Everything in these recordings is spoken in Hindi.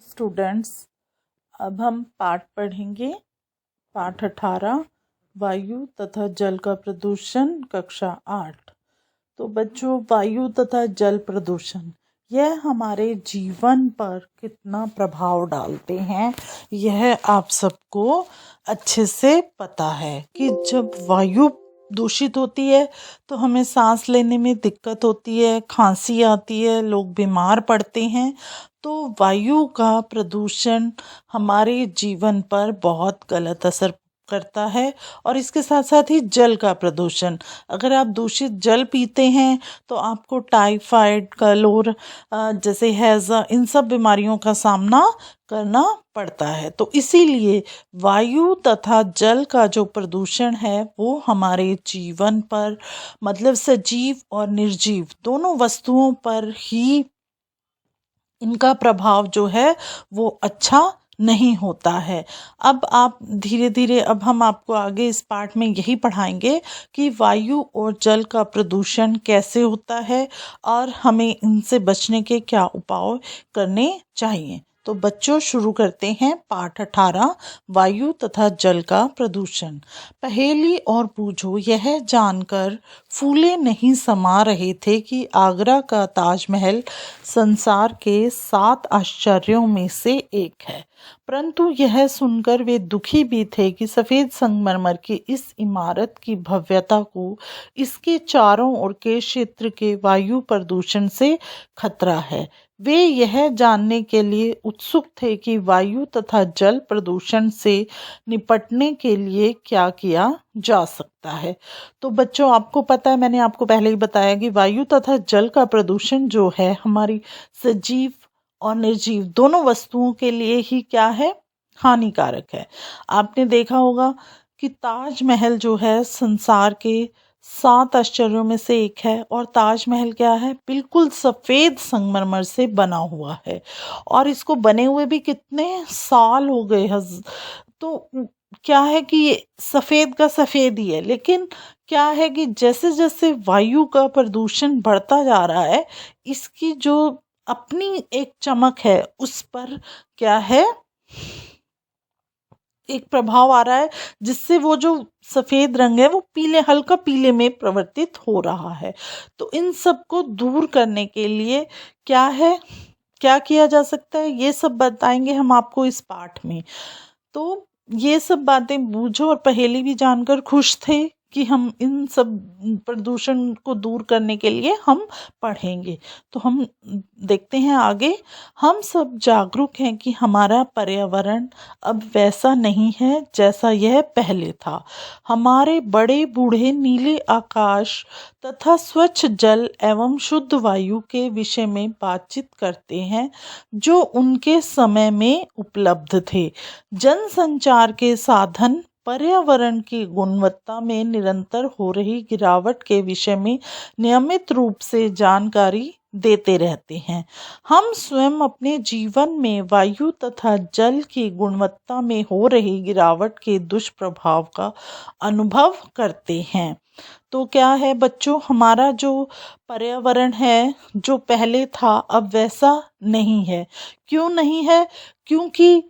स्टूडेंट्स, अब हम पाठ पढ़ेंगे। पाठ 18 वायु तथा जल का प्रदूषण, कक्षा 8। तो बच्चों, वायु तथा जल प्रदूषण यह हमारे जीवन पर कितना प्रभाव डालते हैं, यह आप सबको अच्छे से पता है कि जब वायु दूषित होती है तो हमें सांस लेने में दिक्कत होती है, खांसी आती है, लोग बीमार पड़ते हैं। तो वायु का प्रदूषण हमारे जीवन पर बहुत गलत असर करता है। और इसके साथ साथ ही जल का प्रदूषण, अगर आप दूषित जल पीते हैं तो आपको टाइफाइड, कलोर जैसे हैज़ा, इन सब बीमारियों का सामना करना पड़ता है। तो इसीलिए वायु तथा जल का जो प्रदूषण है वो हमारे जीवन पर, मतलब सजीव और निर्जीव दोनों वस्तुओं पर ही इनका प्रभाव जो है वो अच्छा नहीं होता है। अब आप धीरे धीरे, अब हम आपको आगे इस पाठ में यही पढ़ाएंगे कि वायु और जल का प्रदूषण कैसे होता है और हमें इनसे बचने के क्या उपाय करने चाहिए। तो बच्चों, शुरू करते हैं पाठ 18 वायु तथा जल का प्रदूषण। पहेली और बूझो यह जानकर फूले नहीं समा रहे थे कि आगरा का ताजमहल संसार के 7 आश्चर्यों में से एक है। परंतु यह सुनकर वे दुखी भी थे कि सफ़ेद संगमरमर की इस इमारत की भव्यता को इसके चारों ओर के क्षेत्र के वायु प्रदूषण से खतरा है। वे यह जानने के लिए उत्सुक थे कि वायु तथा जल प्रदूषण से निपटने के लिए क्या किया जा सकता है। तो बच्चों, आपको पता है, मैंने आपको पहले ही बताया कि वायु तथा जल का प्रदूषण जो है हमारी सजीव और निर्जीव दोनों वस्तुओं के लिए ही क्या है, हानिकारक है। आपने देखा होगा कि ताजमहल जो है संसार के 7 आश्चर्यों में से एक है। और ताजमहल क्या है, बिल्कुल सफ़ेद संगमरमर से बना हुआ है। और इसको बने हुए भी कितने साल हो गए, तो क्या है कि ये सफ़ेद का सफ़ेद ही है। लेकिन क्या है कि जैसे जैसे वायु का प्रदूषण बढ़ता जा रहा है, इसकी जो अपनी एक चमक है उस पर क्या है, एक प्रभाव आ रहा है, जिससे वो जो सफ़ेद रंग है वो पीले, हल्का पीले में परिवर्तित हो रहा है। तो इन सब को दूर करने के लिए क्या है, क्या किया जा सकता है, ये सब बताएंगे हम आपको इस पाठ में। तो ये सब बातें बूझो और पहेली भी जानकर खुश थे कि हम इन सब प्रदूषण को दूर करने के लिए हम पढ़ेंगे। तो हम देखते हैं आगे। हम सब जागरूक हैं कि हमारा पर्यावरण अब वैसा नहीं है जैसा यह पहले था। हमारे बड़े बूढ़े नीले आकाश तथा स्वच्छ जल एवं शुद्ध वायु के विषय में बातचीत करते हैं जो उनके समय में उपलब्ध थे। जनसंचार के साधन पर्यावरण की गुणवत्ता में निरंतर हो रही गिरावट के विषय में नियमित रूप से जानकारी देते रहते हैं। हम स्वयं अपने जीवन में वायु तथा जल की गुणवत्ता में हो रही गिरावट के दुष्प्रभाव का अनुभव करते हैं। तो क्या है बच्चों, हमारा जो पर्यावरण है जो पहले था अब वैसा नहीं है। क्यों नहीं है? क्योंकि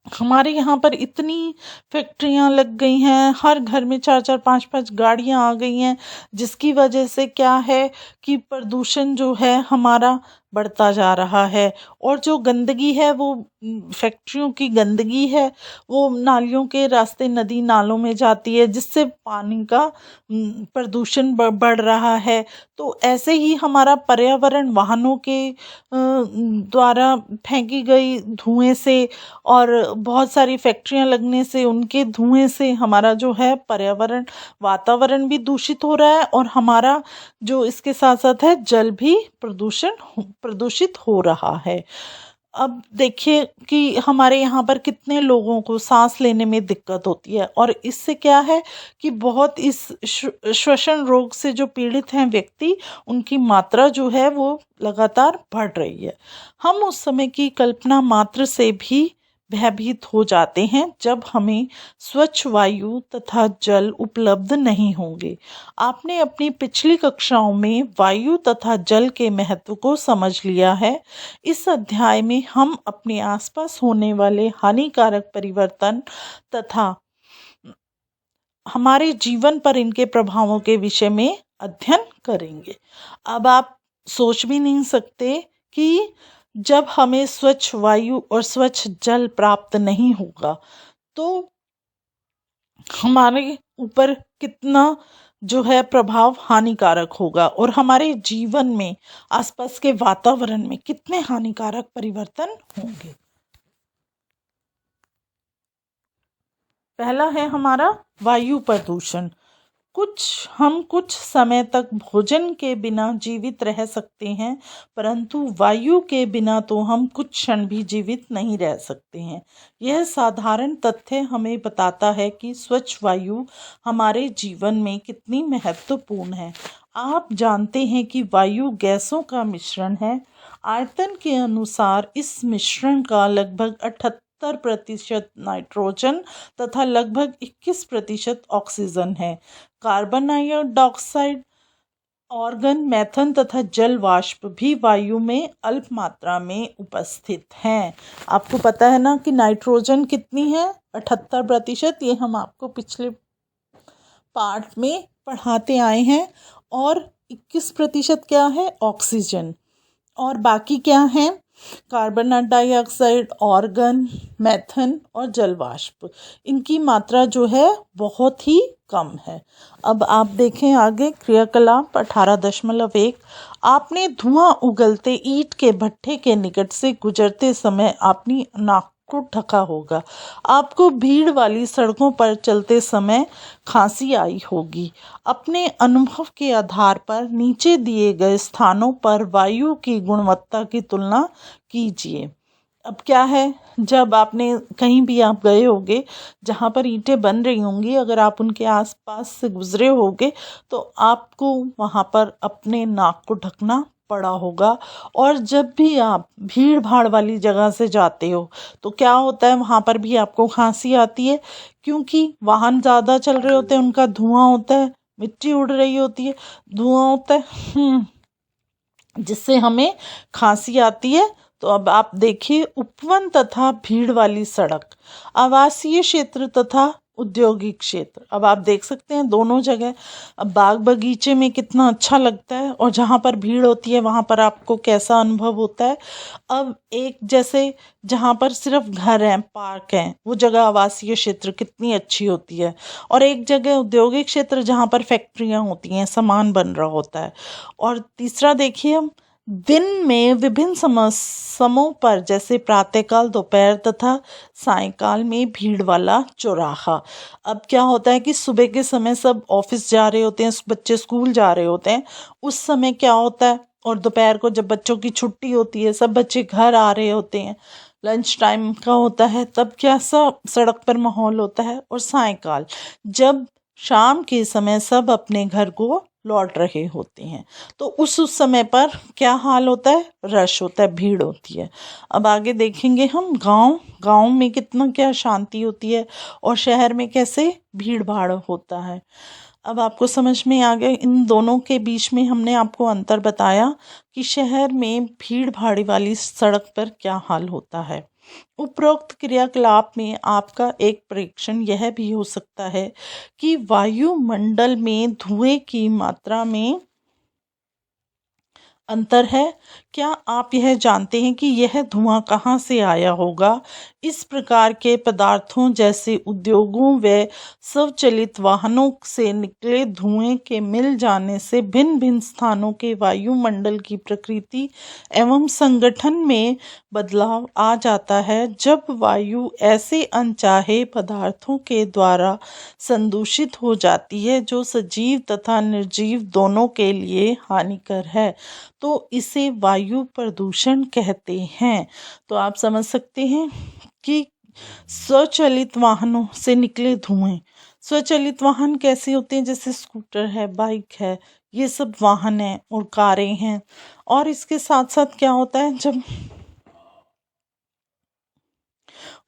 हमारे यहाँ पर इतनी फैक्ट्रियाँ लग गई हैं, हर घर में 4-4 5-5 गाड़ियाँ आ गई हैं, जिसकी वजह से क्या है कि प्रदूषण जो है हमारा बढ़ता जा रहा है। और जो गंदगी है वो फैक्ट्रियों की गंदगी है, वो नालियों के रास्ते नदी नालों में जाती है, जिससे पानी का प्रदूषण बढ़ रहा है। तो ऐसे ही हमारा पर्यावरण वाहनों के द्वारा फेंकी गई धुएं से और बहुत सारी फैक्ट्रियां लगने से उनके धुएं से हमारा जो है पर्यावरण, वातावरण भी दूषित हो रहा है। और हमारा जो इसके साथ साथ है जल भी प्रदूषित हो रहा है। अब देखिए कि हमारे यहाँ पर कितने लोगों को सांस लेने में दिक्कत होती है। और इससे क्या है कि बहुत इस श्वसन रोग से जो पीड़ित हैं व्यक्ति, उनकी मात्रा जो है वो लगातार बढ़ रही है। हम उस समय की कल्पना मात्र से भी भयभीत हो जाते हैं जब हमें स्वच्छ वायु तथा जल उपलब्ध नहीं होंगे। आपने अपनी पिछली कक्षाओं में वायु तथा जल के महत्व को समझ लिया है। इस अध्याय में हम अपने आसपास होने वाले हानिकारक परिवर्तन तथा हमारे जीवन पर इनके प्रभावों के विषय में अध्ययन करेंगे। अब आप सोच भी नहीं सकते कि जब हमें स्वच्छ वायु और स्वच्छ जल प्राप्त नहीं होगा तो हमारे ऊपर कितना जो है प्रभाव हानिकारक होगा और हमारे जीवन में आसपास के वातावरण में कितने हानिकारक परिवर्तन होंगे। पहला है हमारा वायु प्रदूषण। हम कुछ समय तक भोजन के बिना जीवित रह सकते हैं, परंतु वायु के बिना तो हम कुछ क्षण भी जीवित नहीं रह सकते हैं। यह साधारण तथ्य हमें बताता है कि स्वच्छ वायु हमारे जीवन में कितनी महत्वपूर्ण है। आप जानते हैं कि वायु गैसों का मिश्रण है। आयतन के अनुसार इस मिश्रण का लगभग 78% नाइट्रोजन तथा लगभग 21% ऑक्सीजन है। कार्बन डाइऑक्साइड, ऑर्गन, मेथन तथा जल वाष्प भी वायु में अल्प मात्रा में उपस्थित हैं। आपको पता है ना कि नाइट्रोजन कितनी है, 78%। ये हम आपको पिछले पार्ट में पढ़ाते आए हैं। और 21% क्या है, ऑक्सीजन। और बाकी क्या है, कार्बन डाइऑक्साइड, ऑर्गन, मेथन और जल वाष्प। इनकी मात्रा जो है बहुत ही कम है। अब आप देखें आगे क्रियाकलाप 18.1। आपने धुआं उगलते ईंट के भट्ठे के निकट से गुजरते समय अपनी नाक को ढका होगा। आपको भीड़ वाली सड़कों पर चलते समय खांसी आई होगी। अपने अनुभव के आधार पर नीचे दिए गए स्थानों पर वायु की गुणवत्ता की तुलना कीजिए। अब क्या है, जब आपने कहीं भी आप गए होंगे जहाँ पर ईंटें बन रही होंगी, अगर आप उनके आसपास से गुजरे होंगे तो आपको वहाँ पर अपने नाक को ढकना पड़ा होगा। और जब भी आप भीड़ भाड़ वाली जगह से जाते हो तो क्या होता है, वहाँ पर भी आपको खांसी आती है, क्योंकि वाहन ज़्यादा चल रहे होते हैं, उनका धुआं होता है, मिट्टी उड़ रही होती है, धुआं होता है, जिससे हमें खांसी आती है। तो अब आप देखिए, उपवन तथा भीड़ वाली सड़क, आवासीय क्षेत्र तथा औद्योगिक क्षेत्र। अब आप देख सकते हैं दोनों जगह। अब बाग बगीचे में कितना अच्छा लगता है और जहाँ पर भीड़ होती है वहाँ पर आपको कैसा अनुभव होता है। अब एक जैसे जहाँ पर सिर्फ घर हैं, पार्क हैं, वो जगह आवासीय क्षेत्र कितनी अच्छी होती है। और एक जगह औद्योगिक क्षेत्र जहाँ पर फैक्ट्रियाँ होती हैं, सामान बन रहा होता है। और तीसरा देखिए, हम दिन में विभिन्न समयों पर जैसे प्रातःकाल, दोपहर तथा सायंकाल में भीड़ वाला चौराहा। अब क्या होता है कि सुबह के समय सब ऑफिस जा रहे होते हैं, बच्चे स्कूल जा रहे होते हैं, उस समय क्या होता है। और दोपहर को जब बच्चों की छुट्टी होती है, सब बच्चे घर आ रहे होते हैं, लंच टाइम का होता है, तब कैसा सड़क पर माहौल होता है। और सायंकाल जब शाम के समय सब अपने घर को लौट रहे होते हैं, तो उस समय पर क्या हाल होता है, रश होता है, भीड़ होती है। अब आगे देखेंगे हम गांव में कितना क्या शांति होती है और शहर में कैसे भीड़ भाड़ होता है। अब आपको समझ में आ गया, इन दोनों के बीच में हमने आपको अंतर बताया कि शहर में भीड़ भाड़ वाली सड़क पर क्या हाल होता है। उपरोक्त क्रियाकलाप में आपका एक परीक्षण यह भी हो सकता है कि वायुमंडल में धुएं की मात्रा में अंतर है। क्या आप यह जानते हैं कि यह धुआं कहाँ से आया होगा? इस प्रकार के पदार्थों जैसे उद्योगों व स्वचालित वाहनों से निकले धुएं के मिल जाने से भिन्न भिन्न स्थानों के वायुमंडल की प्रकृति एवं संगठन में बदलाव आ जाता है। जब वायु ऐसे अनचाहे पदार्थों के द्वारा संदूषित हो जाती है जो सजीव तथा निर्जीव दोनों के लिए हानिकर है, तो इसे वायु प्रदूषण कहते हैं। तो आप समझ सकते हैं कि स्वचालित वाहनों से निकले धुएं, स्वचालित वाहन कैसे होते हैं, जैसे स्कूटर है, बाइक है, ये सब वाहन हैं और कारें हैं। और इसके साथ साथ क्या होता है, जब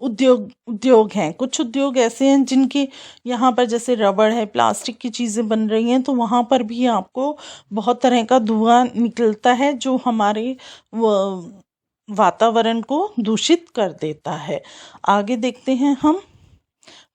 उद्योग हैं। कुछ उद्योग ऐसे हैं जिनके यहाँ पर जैसे रबड़ है, प्लास्टिक की चीज़ें बन रही हैं, तो वहाँ पर भी आपको बहुत तरह का धुआं निकलता है जो हमारे वातावरण को दूषित कर देता है। आगे देखते हैं हम,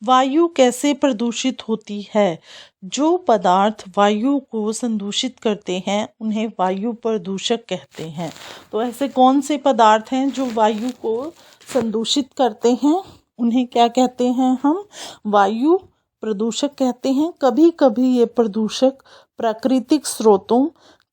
वायु कैसे प्रदूषित होती है। जो पदार्थ वायु को संदूषित करते हैं उन्हें वायु प्रदूषक कहते हैं। तो ऐसे कौन से पदार्थ हैं जो वायु को संदूषित करते हैं, उन्हें क्या कहते हैं हम, वायु प्रदूषक कहते हैं। कभी कभी ये प्रदूषक प्राकृतिक स्रोतों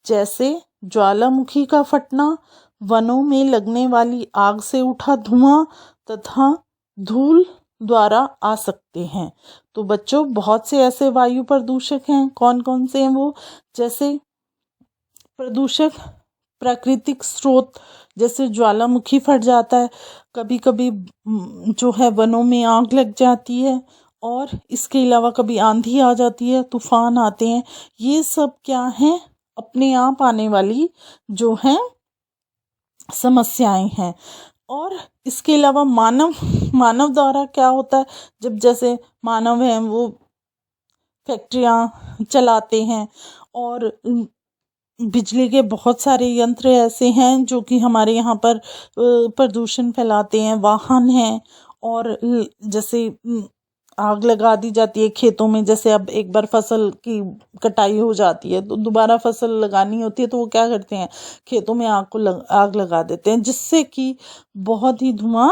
जैसे ज्वालामुखी का फटना, वनों में लगने वाली आग से उठा धुआं तथा धूल द्वारा आ सकते हैं। तो बच्चों बहुत से ऐसे वायु प्रदूषक हैं। कौन कौन से हैं वो, जैसे प्रदूषक प्राकृतिक स्रोत जैसे ज्वालामुखी फट जाता है, कभी कभी जो है वनों में आग लग जाती है, और इसके अलावा कभी आंधी आ जाती है, तूफान आते हैं। ये सब क्या हैं, अपने आप आने वाली जो हैं समस्याएं हैं। और इसके अलावा मानव द्वारा क्या होता है, जब जैसे मानव हैं वो फैक्ट्रियां चलाते हैं, और बिजली के बहुत सारे यंत्र ऐसे हैं जो कि हमारे यहाँ पर प्रदूषण फैलाते हैं। वाहन हैं, और जैसे आग लगा दी जाती है खेतों में। जैसे अब एक बार फसल की कटाई हो जाती है तो दोबारा फसल लगानी होती है, तो वो क्या करते हैं, खेतों में आग लगा देते हैं, जिससे कि बहुत ही धुआं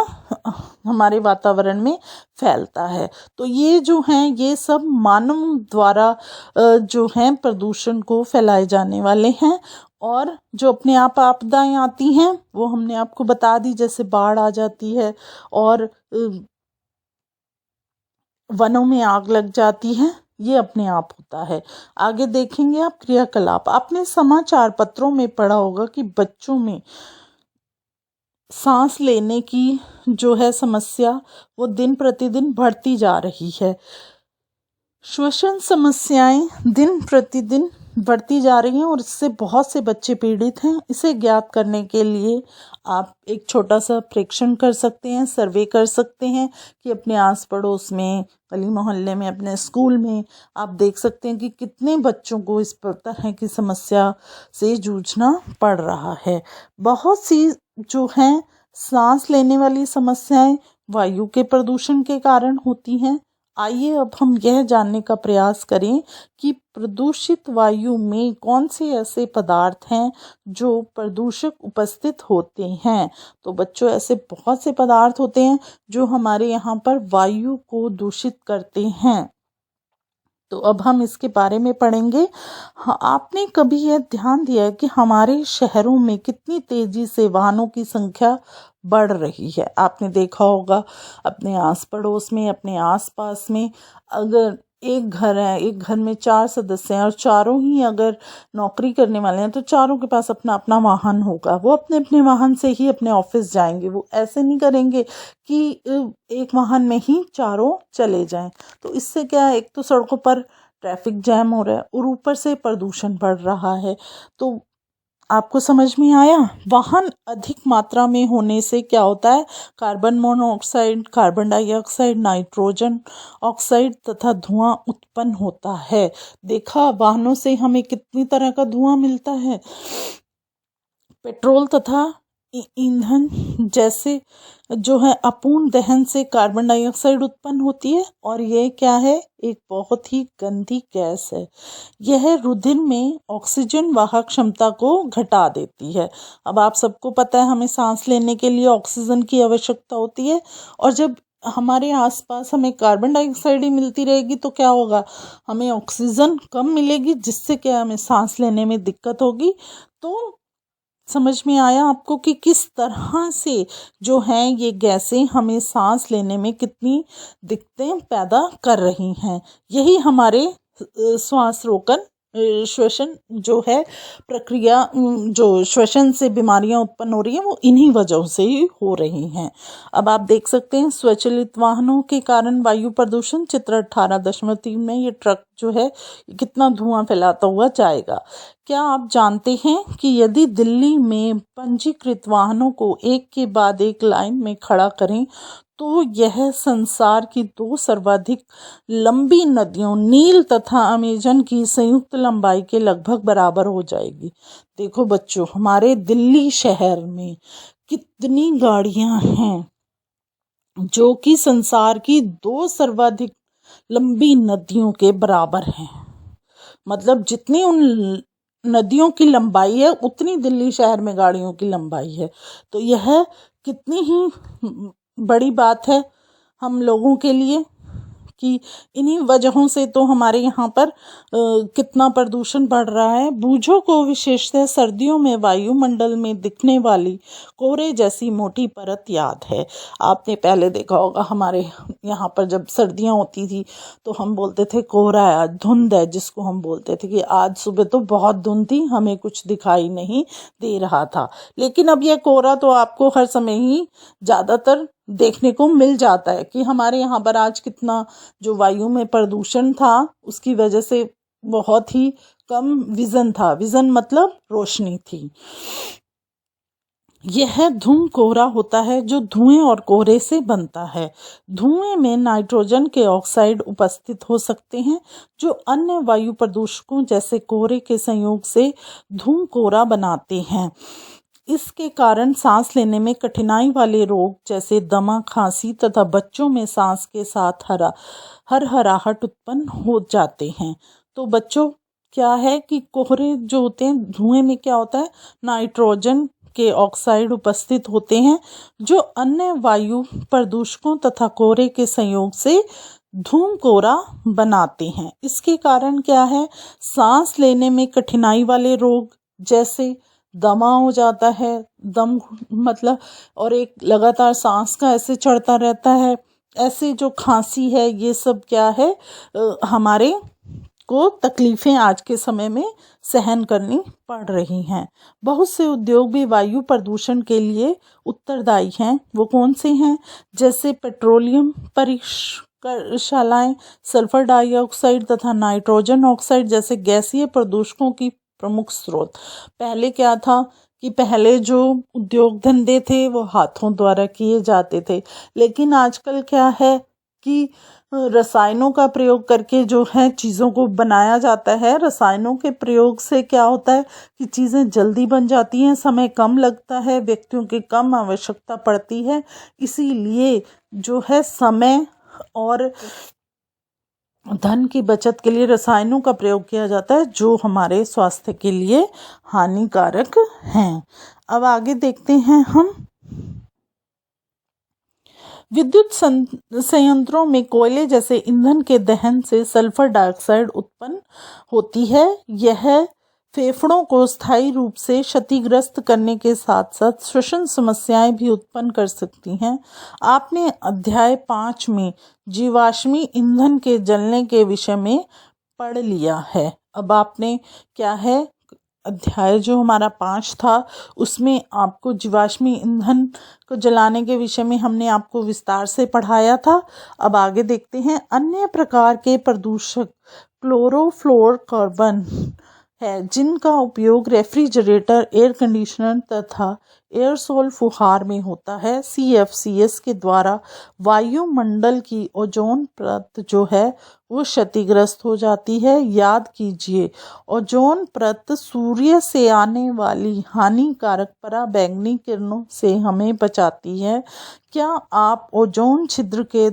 हमारे वातावरण में फैलता है। तो ये जो हैं ये सब मानव द्वारा जो हैं प्रदूषण को फैलाए जाने वाले हैं। और जो अपने आप आपदाएं आती हैं वो हमने आपको बता दी, जैसे बाढ़ आ जाती है और वनों में आग लग जाती है, ये अपने आप होता है। आगे देखेंगे आप क्रियाकलाप। आपने समाचार पत्रों में पढ़ा होगा कि बच्चों में सांस लेने की जो है समस्या वो दिन प्रतिदिन बढ़ती जा रही है। श्वसन समस्याएं दिन प्रतिदिन बढ़ती जा रही हैं और इससे बहुत से बच्चे पीड़ित हैं। इसे ज्ञात करने के लिए आप एक छोटा सा प्रेक्षण कर सकते हैं, सर्वे कर सकते हैं कि अपने आस पड़ोस में, गली मोहल्ले में, अपने स्कूल में आप देख सकते हैं कि कितने बच्चों को इस तरह की समस्या से जूझना पड़ रहा है। बहुत सी जो हैं सांस लेने वाली समस्याएं वायु के प्रदूषण के कारण होती हैं। आइए अब हम यह जानने का प्रयास करें कि प्रदूषित वायु में कौन से ऐसे पदार्थ हैं जो प्रदूषक उपस्थित होते हैं। तो बच्चों ऐसे बहुत से पदार्थ होते हैं जो हमारे यहाँ पर वायु को दूषित करते हैं। तो अब हम इसके बारे में पढ़ेंगे। हाँ, आपने कभी यह ध्यान दिया कि हमारे शहरों में कितनी तेजी से वाहनों की संख्या बढ़ रही है। आपने देखा होगा अपने आस पड़ोस में, अपने आसपास में, अगर एक घर है, एक घर में 4 सदस्य हैं और चारों ही अगर नौकरी करने वाले हैं तो चारों के पास अपना अपना वाहन होगा। वो अपने अपने वाहन से ही अपने ऑफिस जाएंगे। वो ऐसे नहीं करेंगे कि एक वाहन में ही चारों चले जाएं। तो इससे क्या है, एक तो सड़कों पर ट्रैफिक जैम हो रहा है और ऊपर से प्रदूषण बढ़ रहा है। तो आपको समझ में आया, वाहन अधिक मात्रा में होने से क्या होता है, carbon monoxide, carbon dioxide, nitrogen oxide तथा धुआं उत्पन्न होता है। देखा वाहनों से हमें कितनी तरह का धुआं मिलता है। पेट्रोल तथा ईंधन जैसे जो है अपूर्ण दहन से कार्बन डाइऑक्साइड उत्पन्न होती है और यह क्या है, एक बहुत ही गंदी गैस है। यह रुधिर में ऑक्सीजन वाहक क्षमता को घटा देती है। अब आप सबको पता है हमें सांस लेने के लिए ऑक्सीजन की आवश्यकता होती है, और जब हमारे आसपास हमें कार्बन डाइऑक्साइड ही मिलती रहेगी तो क्या होगा, हमें ऑक्सीजन कम मिलेगी, जिससे क्या हमें सांस लेने में दिक्कत होगी। तो समझ में आया आपको कि किस तरह से जो हैं ये गैसें हमें सांस लेने में कितनी दिक्कतें पैदा कर रही हैं। यही हमारे श्वास रोकन श्वसन जो है प्रक्रिया, जो श्वसन से बीमारियां उत्पन्न हो रही हैं वो इन्हीं वजहों से ही हो रही हैं। अब आप देख सकते हैं स्वचालित वाहनों के कारण वायु प्रदूषण। चित्र 18.3 में ये ट्रक जो है कितना धुआं फैलाता हुआ जाएगा। क्या आप जानते हैं कि यदि दिल्ली में पंजीकृत वाहनों को एक के बाद एक लाइन में खड़ा करें तो यह संसार की 2 सर्वाधिक लंबी नदियों नील तथा अमेजन की संयुक्त लंबाई के लगभग बराबर हो जाएगी। देखो बच्चों, हमारे दिल्ली शहर में कितनी गाड़ियां हैं जो कि संसार की 2 सर्वाधिक लंबी नदियों के बराबर हैं। मतलब जितनी उन नदियों की लंबाई है उतनी दिल्ली शहर में गाड़ियों की लंबाई है। तो यह कितनी ही बड़ी बात है हम लोगों के लिए कि इन्हीं वजहों से तो हमारे यहाँ पर कितना प्रदूषण बढ़ रहा है। बूझों को विशेषतः सर्दियों में वायुमंडल में दिखने वाली कोहरे जैसी मोटी परत याद है। आपने पहले देखा होगा हमारे यहाँ पर जब सर्दियाँ होती थी तो हम बोलते थे कोहरा है, आज धुंध है, जिसको हम बोलते थे कि आज सुबह तो बहुत धुंध थी, हमें कुछ दिखाई नहीं दे रहा था। लेकिन अब यह कोहरा तो आपको हर समय ही ज़्यादातर देखने को मिल जाता है कि हमारे यहाँ पर आज कितना जो वायु में प्रदूषण था उसकी वजह से बहुत ही कम विजन था। विजन मतलब रोशनी थी। यह धूम कोहरा होता है जो धुएं और कोहरे से बनता है। धुएं में नाइट्रोजन के ऑक्साइड उपस्थित हो सकते हैं जो अन्य वायु प्रदूषकों जैसे कोहरे के संयोग से धूम कोहरा बनाते हैं। इसके कारण सांस लेने में कठिनाई वाले रोग जैसे दमा, खांसी तथा बच्चों में सांस के साथ हरहराहट उत्पन्न हो जाते हैं। तो बच्चों, क्या है कि कोहरे जो होते हैं, धुएं में क्या होता है, नाइट्रोजन के ऑक्साइड उपस्थित होते हैं जो अन्य वायु प्रदूषकों तथा कोहरे के संयोग से धूम कोहरा बनाते हैं। इसके कारण क्या है, सांस लेने में कठिनाई वाले रोग जैसे दमा हो जाता है, दम मतलब और एक लगातार सांस का ऐसे चढ़ता रहता है, ऐसे जो खांसी है, ये सब क्या है हमारे को तकलीफ़ें आज के समय में सहन करनी पड़ रही हैं। बहुत से उद्योग भी वायु प्रदूषण के लिए उत्तरदायी हैं। वो कौन से हैं? जैसे पेट्रोलियम प्रयोगशालाएं, सल्फर डाइऑक्साइड तथा नाइट्रोजन ऑक्साइड जैसे गैसीय प्रदूषकों की प्रमुख स्रोत। पहले क्या था कि पहले जो उद्योग धंधे थे वो हाथों द्वारा किए जाते थे, लेकिन आजकल क्या है कि रसायनों का प्रयोग करके जो है चीज़ों को बनाया जाता है। रसायनों के प्रयोग से क्या होता है कि चीज़ें जल्दी बन जाती हैं, समय कम लगता है, व्यक्तियों की कम आवश्यकता पड़ती है। इसीलिए जो है समय और धन की बचत के लिए रसायनों का प्रयोग किया जाता है जो हमारे स्वास्थ्य के लिए हानिकारक हैं। अब आगे देखते हैं हम। विद्युत संयंत्रों में कोयले जैसे ईंधन के दहन से सल्फर डाइऑक्साइड उत्पन्न होती है। यह फेफड़ों को स्थायी रूप से क्षतिग्रस्त करने के साथ साथ श्वसन समस्याएं भी उत्पन्न कर सकती हैं। आपने अध्याय 5 में जीवाश्मी ईंधन के जलने के विषय में पढ़ लिया है। अब आपने क्या है, अध्याय जो हमारा 5 था उसमें आपको जीवाश्मी ईंधन को जलाने के विषय में हमने आपको विस्तार से पढ़ाया था। अब आगे देखते हैं। अन्य प्रकार के प्रदूषक क्लोरोफ्लोरोकार्बन है जिनका उपयोग रेफ्रिजरेटर, एयर कंडीशनर तथा एयरसोल फुहार में होता है। CFCs के द्वारा वायुमंडल की ओजोन परत जो है वो क्षतिग्रस्त हो जाती है। याद कीजिए, ओजोन परत सूर्य से आने वाली हानिकारक पराबैंगनी किरणों से हमें बचाती है। क्या आप ओजोन छिद्र के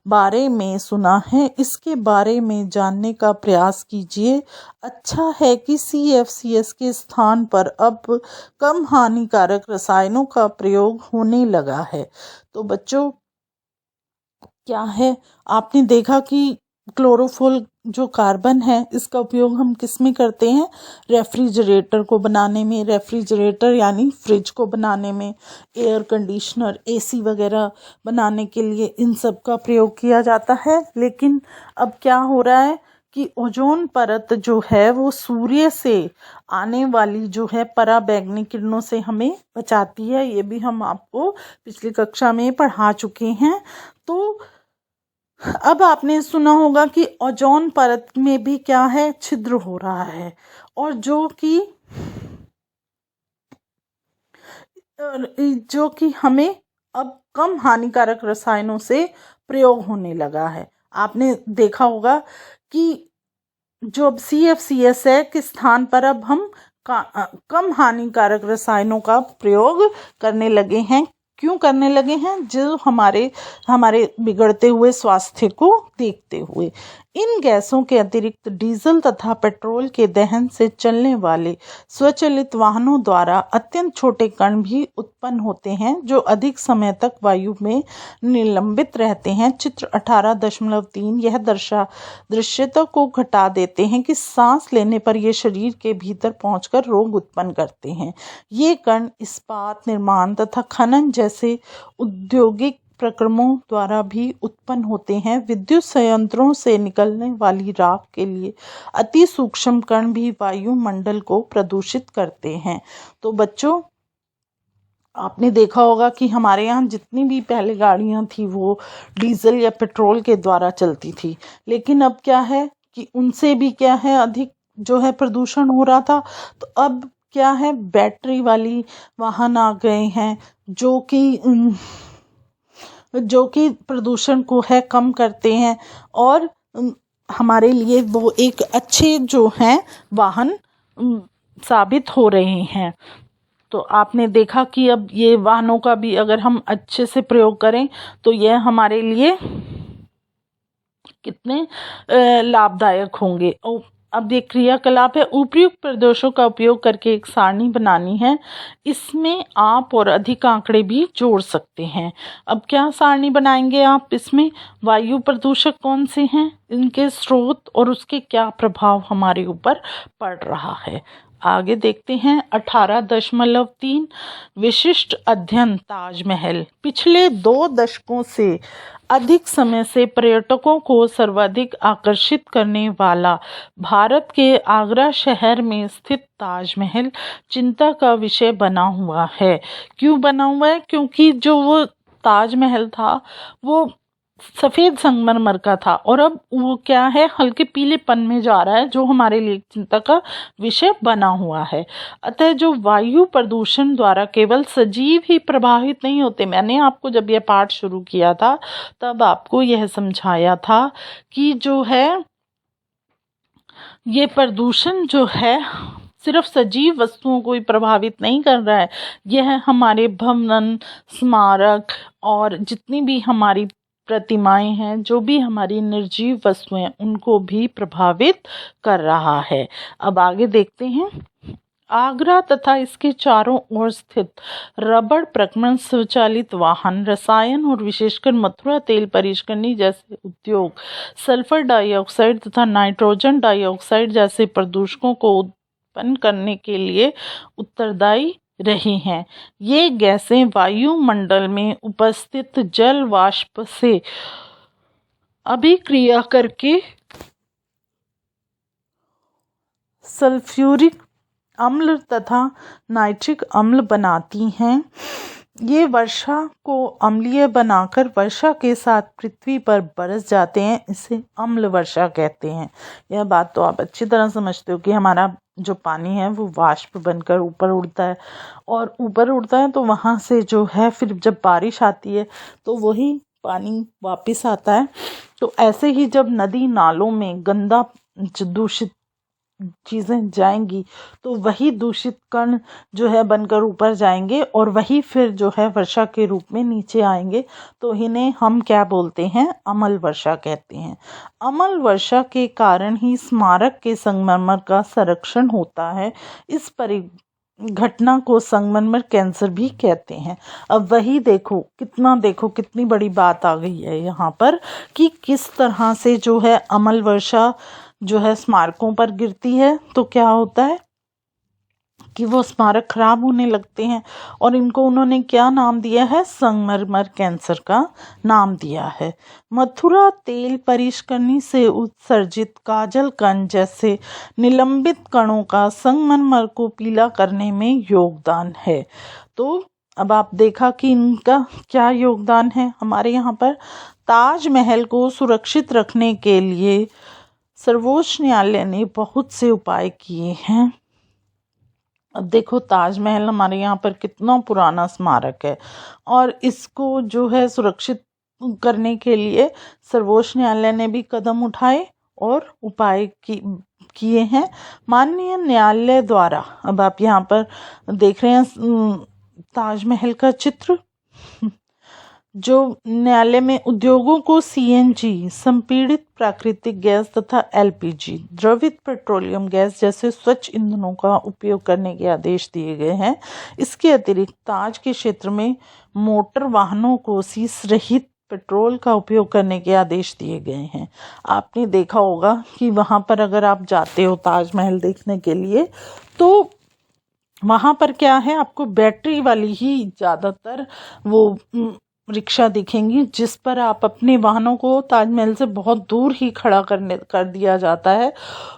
बारे में सुना है? इसके बारे में जानने का प्रयास कीजिए। अच्छा है कि CFCs के स्थान पर अब कम हानिकारक रसायनों का प्रयोग होने लगा है। तो बच्चों, क्या है, आपने देखा कि क्लोरोफोल जो कार्बन है इसका उपयोग हम किस में करते हैं? रेफ्रिजरेटर को बनाने में, रेफ्रिजरेटर यानी फ्रिज को बनाने में, एयर कंडीशनर, AC वगैरह बनाने के लिए इन सब का प्रयोग किया जाता है। लेकिन अब क्या हो रहा है कि ओजोन परत जो है वो सूर्य से आने वाली जो है पराबैंगनी किरणों से हमें बचाती है। ये भी हम आपको पिछली कक्षा में पढ़ा चुके हैं। तो अब आपने सुना होगा कि ओजोन परत में भी क्या है, छिद्र हो रहा है, और जो कि हमें अब कम हानिकारक रसायनों से प्रयोग होने लगा है। आपने देखा होगा कि जो अब CFCS है के स्थान पर अब हम कम हानिकारक रसायनों का प्रयोग करने लगे हैं। क्यों करने लगे हैं? जो हमारे बिगड़ते हुए स्वास्थ्य को देखते हुए। इन गैसों के अतिरिक्त डीजल तथा पेट्रोल के दहन से चलने वाले स्वचालित वाहनों द्वारा अत्यंत छोटे कण भी उत्पन्न होते हैं जो अधिक समय तक वायु में निलंबित रहते हैं। चित्र 18.3 यह दृश्यता को घटा देते हैं कि सांस लेने पर ये शरीर के भीतर पहुंचकर रोग उत्पन्न करते हैं। ये कण इस्पात निर्माण तथा खनन जैसे औद्योगिक प्रक्रमों द्वारा भी उत्पन्न होते हैं। विद्युत संयंत्रों से निकलने वाली राख के लिए अति सूक्ष्म कण भी वायुमंडल को प्रदूषित करते हैं। तो बच्चों, आपने देखा होगा कि हमारे यहाँ जितनी भी पहले गाड़ियाँ थी वो डीजल या पेट्रोल के द्वारा चलती थी, लेकिन अब क्या है कि उनसे भी क्या है अधिक जो है प्रदूषण हो रहा था। तो अब क्या है, बैटरी वाली वाहन आ गए हैं जो कि प्रदूषण को है कम करते हैं और हमारे लिए वो एक अच्छे जो हैं वाहन साबित हो रहे हैं। तो आपने देखा कि अब ये वाहनों का भी अगर हम अच्छे से प्रयोग करें तो यह हमारे लिए कितने लाभदायक होंगे। अब ये क्रियाकलाप है। उपयुक्त प्रदोषों का उपयोग करके एक सारणी बनानी है। इसमें आप और अधिक आंकड़े भी जोड़ सकते हैं। अब क्या सारणी बनाएंगे आप? इसमें वायु प्रदूषक कौन से हैं, इनके स्रोत और उसके क्या प्रभाव हमारे ऊपर पड़ रहा है। आगे देखते हैं 18.3 विशिष्ट अध्ययन ताजमहल। पिछले 2 दशकों से अधिक समय से पर्यटकों को सर्वाधिक आकर्षित करने वाला भारत के आगरा शहर में स्थित ताजमहल चिंता का विषय बना हुआ है। क्यों बना हुआ है? क्योंकि जो वो ताजमहल था वो सफ़ेद संगमरमर का था और अब वो क्या है, हल्के पीलेपन में जा रहा है, जो हमारे लिए चिंता का विषय बना हुआ है। अतः जो वायु प्रदूषण द्वारा केवल सजीव ही प्रभावित नहीं होते। मैंने आपको जब यह पाठ शुरू किया था तब आपको यह समझाया था कि जो है ये प्रदूषण जो है सिर्फ सजीव वस्तुओं को ही प्रभावित नहीं कर रहा है, यह हमारे भवन, स्मारक और जितनी भी हमारी प्रतिमाएं हैं, जो भी हमारी निर्जीव वस्तुएं, उनको भी प्रभावित कर रहा है। अब आगे देखते हैं। आगरा तथा इसके चारों ओर स्थित रबड़ प्रक्रमण, स्वचालित वाहन, रसायन और विशेषकर मथुरा तेल परिष्करणी जैसे उद्योग सल्फर डाइऑक्साइड तथा नाइट्रोजन डाइऑक्साइड जैसे प्रदूषकों को उत्पन्न करने के लिए उत्तरदायी रही हैं। ये गैसें वायुमंडल में उपस्थित जल वाष्प से अभिक्रिया करके सल्फ्यूरिक अम्ल तथा नाइट्रिक अम्ल बनाती हैं। ये वर्षा को अम्लीय बनाकर वर्षा के साथ पृथ्वी पर बरस जाते हैं। इसे अम्ल वर्षा कहते हैं। यह बात तो आप अच्छी तरह समझते हो कि हमारा जो पानी है वो वाष्प बनकर ऊपर उड़ता है और ऊपर उड़ता है तो वहाँ से जो है फिर जब बारिश आती है तो वही पानी वापस आता है। तो ऐसे ही जब नदी नालों में गंदा दूषित चीज़ें जाएंगी तो वही दूषित कण जो है बनकर ऊपर जाएंगे और वही फिर जो है वर्षा के रूप में नीचे आएंगे। तो इन्हें हम क्या बोलते हैं? अम्ल वर्षा कहते हैं। अम्ल वर्षा के कारण ही स्मारक के संगमरमर का संरक्षण होता है। इस घटना को संगमरमर कैंसर भी कहते हैं। अब वही देखो कितनी बड़ी बात आ गई है यहाँ पर कि किस तरह से जो है अम्ल वर्षा जो है स्मारकों पर गिरती है तो क्या होता है कि वो स्मारक खराब होने लगते हैं और इनको उन्होंने क्या नाम दिया है? संगमरमर कैंसर का नाम दिया है। मथुरा तेल परिष्करणी से उत्सर्जित काजल कण जैसे निलंबित कणों का संगमरमर को पीला करने में योगदान है। तो अब आप देखा कि इनका क्या योगदान है हमारे यहाँ पर। ताजमहल को सुरक्षित रखने के लिए सर्वोच्च न्यायालय ने बहुत से उपाय किए हैं। अब देखो ताजमहल हमारे यहाँ पर कितना पुराना स्मारक है और इसको जो है सुरक्षित करने के लिए सर्वोच्च न्यायालय ने भी कदम उठाए और उपाय किए हैं माननीय न्यायालय द्वारा। अब आप यहाँ पर देख रहे हैं ताजमहल का चित्र। जो न्यायालय में उद्योगों को सीएनजी, संपीड़ित प्राकृतिक गैस तथा एलपीजी, द्रवित पेट्रोलियम गैस जैसे स्वच्छ ईंधनों का उपयोग करने के आदेश दिए गए हैं। इसके अतिरिक्त ताज के क्षेत्र में मोटर वाहनों को सीस रहित पेट्रोल का उपयोग करने के आदेश दिए गए हैं। आपने देखा होगा कि वहाँ पर अगर आप जाते हो ताजमहल देखने के लिए तो वहाँ पर क्या है, आपको बैटरी वाली ही ज़्यादातर वो रिक्शा दिखेंगी जिस पर आप अपने वाहनों को ताजमहल से बहुत दूर ही खड़ा कर दिया जाता है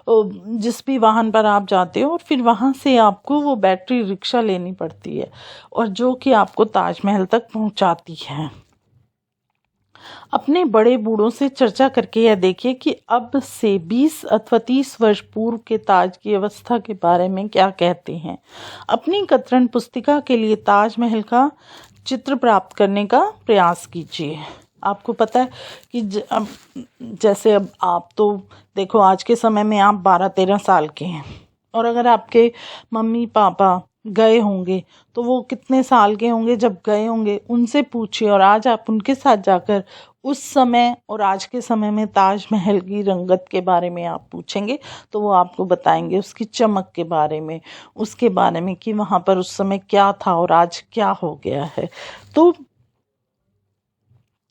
जिस भी वाहन पर आप जाते हो, और फिर वहाँ से आपको वो बैटरी रिक्शा लेनी पड़ती है और जो कि आपको ताजमहल तक पहुँचाती है। अपने बड़े बूढ़ों से चर्चा करके यह देखिए कि अब से 20 अथवा 30 वर्ष पूर्व के ताज की अवस्था के बारे में क्या कहते हैं। अपनी कतरन पुस्तिका के लिए ताजमहल का चित्र प्राप्त करने का प्रयास कीजिए। आपको पता है कि जैसे अब आप तो देखो आज के समय में आप 12-13 साल के हैं और अगर आपके मम्मी पापा गए होंगे तो वो कितने साल के होंगे जब गए होंगे, उनसे पूछिए और आज आप उनके साथ जाकर उस समय और आज के समय में ताजमहल की रंगत के बारे में आप पूछेंगे तो वो आपको बताएंगे उसकी चमक के बारे में, उसके बारे में कि वहाँ पर उस समय क्या था और आज क्या हो गया है। तो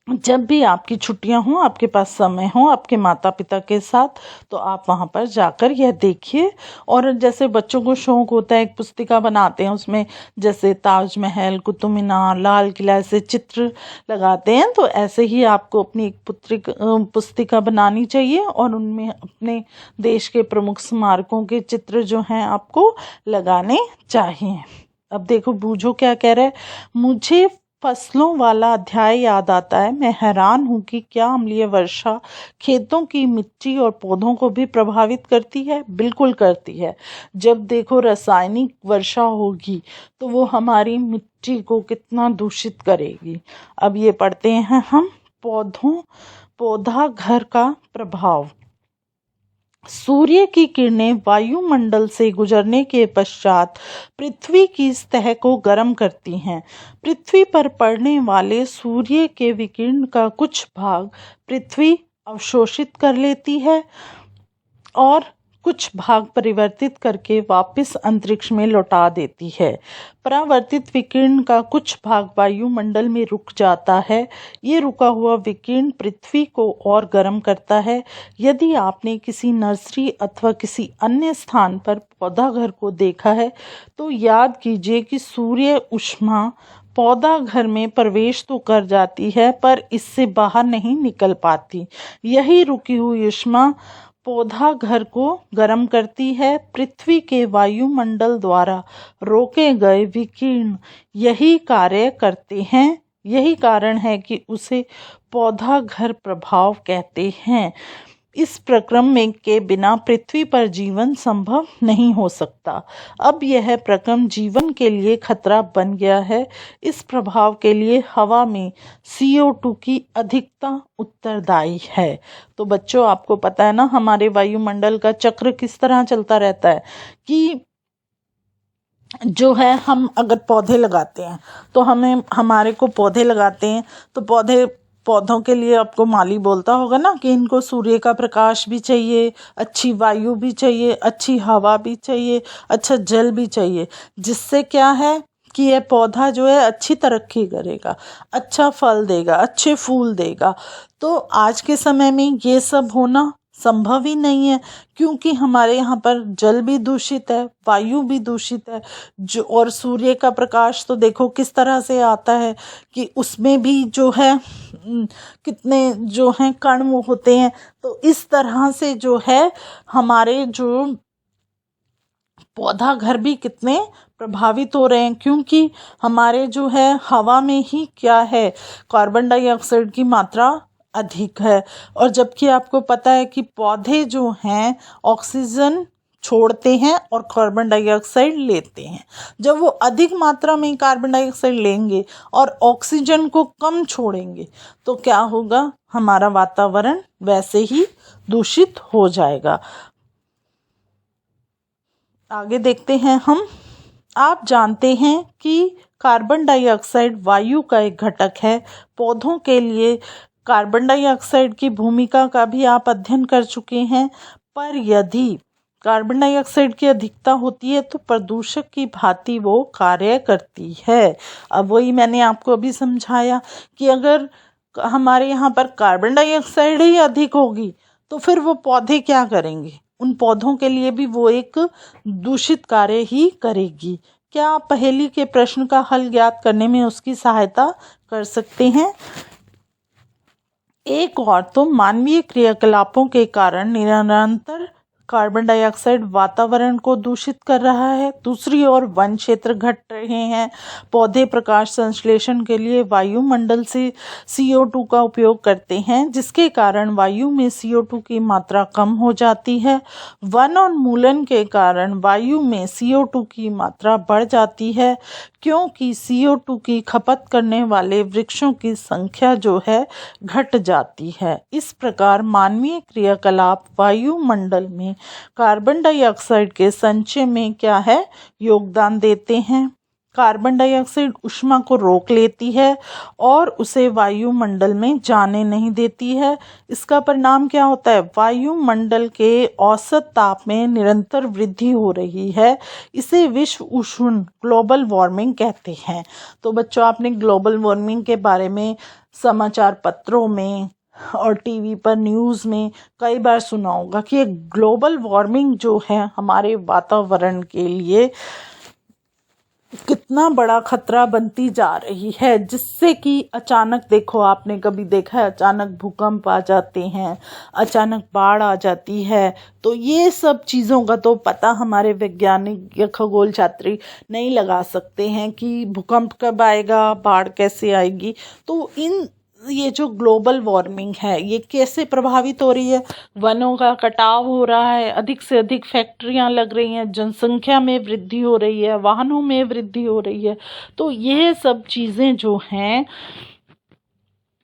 जब भी आपकी छुट्टियां हों, आपके पास समय हो आपके माता पिता के साथ, तो आप वहाँ पर जाकर यह देखिए। और जैसे बच्चों को शौक होता है एक पुस्तिका बनाते हैं, उसमें जैसे ताजमहल, कुतुब मीनार, लाल किला ऐसे चित्र लगाते हैं, तो ऐसे ही आपको अपनी एक पुस्तिका बनानी चाहिए और उनमें अपने देश के प्रमुख स्मारकों के चित्र जो हैं आपको लगाने चाहिए। अब देखो बूझो क्या कह रहा है, मुझे फसलों वाला अध्याय याद आता है। मैं हैरान हूँ कि क्या अम्लीय वर्षा खेतों की मिट्टी और पौधों को भी प्रभावित करती है। बिल्कुल करती है। जब देखो रासायनिक वर्षा होगी तो वो हमारी मिट्टी को कितना दूषित करेगी। अब ये पढ़ते हैं हम पौधा घर का प्रभाव। सूर्य की किरणें वायुमंडल से गुजरने के पश्चात पृथ्वी की सतह को गर्म करती हैं। पृथ्वी पर पड़ने वाले सूर्य के विकिरण का कुछ भाग पृथ्वी अवशोषित कर लेती है और कुछ भाग परिवर्तित करके वापस अंतरिक्ष में लौटा देती है। परावर्तित विकिरण का कुछ भाग वायुमंडल में रुक जाता है। ये रुका हुआ विकिरण पृथ्वी को और गर्म करता है। यदि आपने किसी नर्सरी अथवा किसी अन्य स्थान पर पौधा घर को देखा है तो याद कीजिए कि सूर्य ऊष्मा पौधा घर में प्रवेश तो कर जाती है पर इससे बाहर नहीं निकल पाती। यही रुकी हुई ऊष्मा पौधा घर को गर्म करती है। पृथ्वी के वायुमंडल द्वारा रोके गए विकिरण यही कार्य करते हैं। यही कारण है कि उसे पौधा घर प्रभाव कहते हैं। इस प्रक्रम में के बिना पृथ्वी पर जीवन संभव नहीं हो सकता। अब यह प्रक्रम जीवन के लिए खतरा बन गया है। इस प्रभाव के लिए हवा में CO2 की अधिकता उत्तरदायी है। तो बच्चों आपको पता है ना हमारे वायुमंडल का चक्र किस तरह चलता रहता है कि जो है हम अगर पौधे लगाते हैं तो हमारे को पौधे लगाते हैं तो पौधों के लिए आपको माली बोलता होगा ना कि इनको सूर्य का प्रकाश भी चाहिए, अच्छी वायु भी चाहिए, अच्छी हवा भी चाहिए, अच्छा जल भी चाहिए, जिससे क्या है कि यह पौधा जो है अच्छी तरक्की करेगा, अच्छा फल देगा, अच्छे फूल देगा। तो आज के समय में ये सब होना संभव ही नहीं है क्योंकि हमारे यहाँ पर जल भी दूषित है, वायु भी दूषित है, जो और सूर्य का प्रकाश तो देखो किस तरह से आता है कि उसमें भी जो है कितने जो हैं कण होते हैं। तो इस तरह से जो है हमारे जो पौधा घर भी कितने प्रभावित हो रहे हैं, क्योंकि हमारे जो है हवा में ही क्या है, कार्बन डाइऑक्साइड की मात्रा अधिक है। और जबकि आपको पता है कि पौधे जो हैं ऑक्सीजन छोड़ते हैं और कार्बन डाइऑक्साइड लेते हैं। जब वो अधिक मात्रा में कार्बन डाइऑक्साइड लेंगे और ऑक्सीजन को कम छोड़ेंगे तो क्या होगा, हमारा वातावरण वैसे ही दूषित हो जाएगा। आगे देखते हैं हम। आप जानते हैं कि कार्बन डाइऑक्साइड वायु का एक घटक है। पौधों के लिए कार्बन डाइऑक्साइड की भूमिका का भी आप अध्ययन कर चुके हैं। पर यदि कार्बन डाइऑक्साइड की अधिकता होती है तो प्रदूषक की भांति वो कार्य करती है। अब वही मैंने आपको अभी समझाया कि अगर हमारे यहाँ पर कार्बन डाइऑक्साइड ही अधिक होगी तो फिर वो पौधे क्या करेंगे, उन पौधों के लिए भी वो एक दूषित कार्य ही करेगी। क्या आप पहेली के प्रश्न का हल ज्ञात करने में उसकी सहायता कर सकते हैं? एक और तो मानवीय क्रियाकलापों के कारण निरंतर कार्बन डाइऑक्साइड वातावरण को दूषित कर रहा है। दूसरी ओर वन क्षेत्र घट रहे हैं। पौधे प्रकाश संश्लेषण के लिए वायुमंडल से CO2 का उपयोग करते हैं, जिसके कारण वायु में CO2 की मात्रा कम हो जाती है। वनोन्मूलन के कारण वायु में CO2 की मात्रा बढ़ जाती है, क्योंकि CO2 की खपत करने वाले वृक्षों की संख्या जो है घट जाती है। इस प्रकार मानवीय क्रियाकलाप वायुमंडल में कार्बन डाइऑक्साइड के संचय में क्या है, योगदान देते हैं। कार्बन डाइऑक्साइड ऊष्मा को रोक लेती है और उसे वायुमंडल में जाने नहीं देती है। इसका परिणाम क्या होता है, वायुमंडल के औसत ताप में निरंतर वृद्धि हो रही है। इसे विश्व उष्ण ग्लोबल वार्मिंग कहते हैं। तो बच्चों, आपने ग्लोबल वार्मिंग के बारे में समाचार पत्रों में और टीवी पर न्यूज़ में कई बार सुना होगा कि ग्लोबल वार्मिंग जो है हमारे वातावरण के लिए कितना बड़ा खतरा बनती जा रही है, जिससे कि अचानक, देखो आपने कभी देखा है अचानक भूकंप आ जाते हैं, अचानक बाढ़ आ जाती है। तो ये सब चीज़ों का तो पता हमारे वैज्ञानिक या खगोल छात्री नहीं लगा सकते हैं कि भूकंप कब आएगा, बाढ़ कैसे आएगी। तो ये जो ग्लोबल वार्मिंग है ये कैसे प्रभावित हो रही है, वनों का कटाव हो रहा है, अधिक से अधिक फैक्ट्रियां लग रही हैं, जनसंख्या में वृद्धि हो रही है, वाहनों में वृद्धि हो रही है। तो ये सब चीज़ें जो हैं